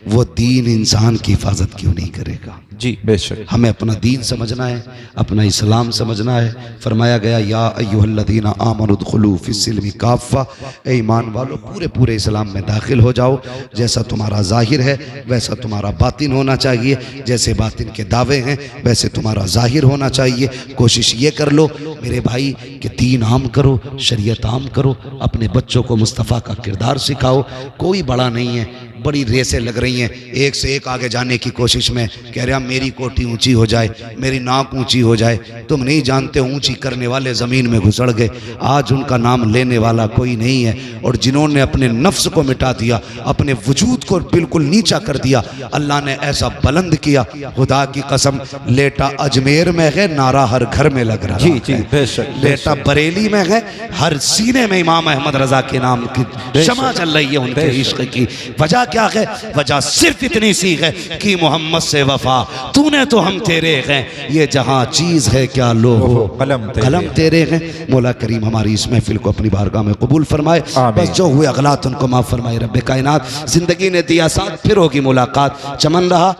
वो दीन इंसान की हिफाजत क्यों नहीं करेगा? जी बेशक। हमें अपना दीन समझना है, अपना इस्लाम समझना है। फरमाया गया या अय्युहल्लज़ीना आमनु उदखुलू फिस्सिल्मि काफ़ा, ए ईमान वालों पूरे पूरे इस्लाम में दाखिल हो जाओ। जैसा तुम्हारा जाहिर है वैसा तुम्हारा बातिन होना चाहिए, जैसे बातिन के दावे हैं वैसे तुम्हारा जाहिर होना चाहिए। कोशिश ये कर लो मेरे भाई कि दीन आम करो, शरीयत आम करो, अपने बच्चों को मुस्तफ़ा का किरदार सिखाओ। कोई बड़ा नहीं है, बड़ी रेसें लग रही हैं, एक से एक आगे जाने की कोशिश में, कह रहे मेरी कोठी ऊंची हो जाए, मेरी नाक ऊंची हो जाए। तुम नहीं जानते ऊंची करने वाले ज़मीन में घुसड़ गए, आज उनका नाम लेने वाला कोई नहीं है। और जिन्होंने अपने नफ्स को मिटा दिया, अपने वजूद को बिल्कुल नीचा कर दिया, अल्लाह ने ऐसा बुलंद किया, खुदा की कसम लेटा अजमेर में है, नारा हर घर में लग रहा जी जी है। बेशक। लेटा बरेली में है, हर सीने में इमाम अहमद रजा के नाम की शमा चल रही है, उनके इश्क की। वजह क्या है? वजह सिर्फ इतनी सी है कि मोहम्मद से वफा तूने तो हम तेरे हैं, ये जहां चीज है क्या लो हो कलम तेरे हैं। मौला करीम हमारी इस महफिल को अपनी बारगाह में कबूल फरमाए, बस जो हुए अगलात उनको माफ फरमाए। रब्बे कायनात जिंदगी ने दिया साथ, फिर होगी मुलाकात। चमन रहा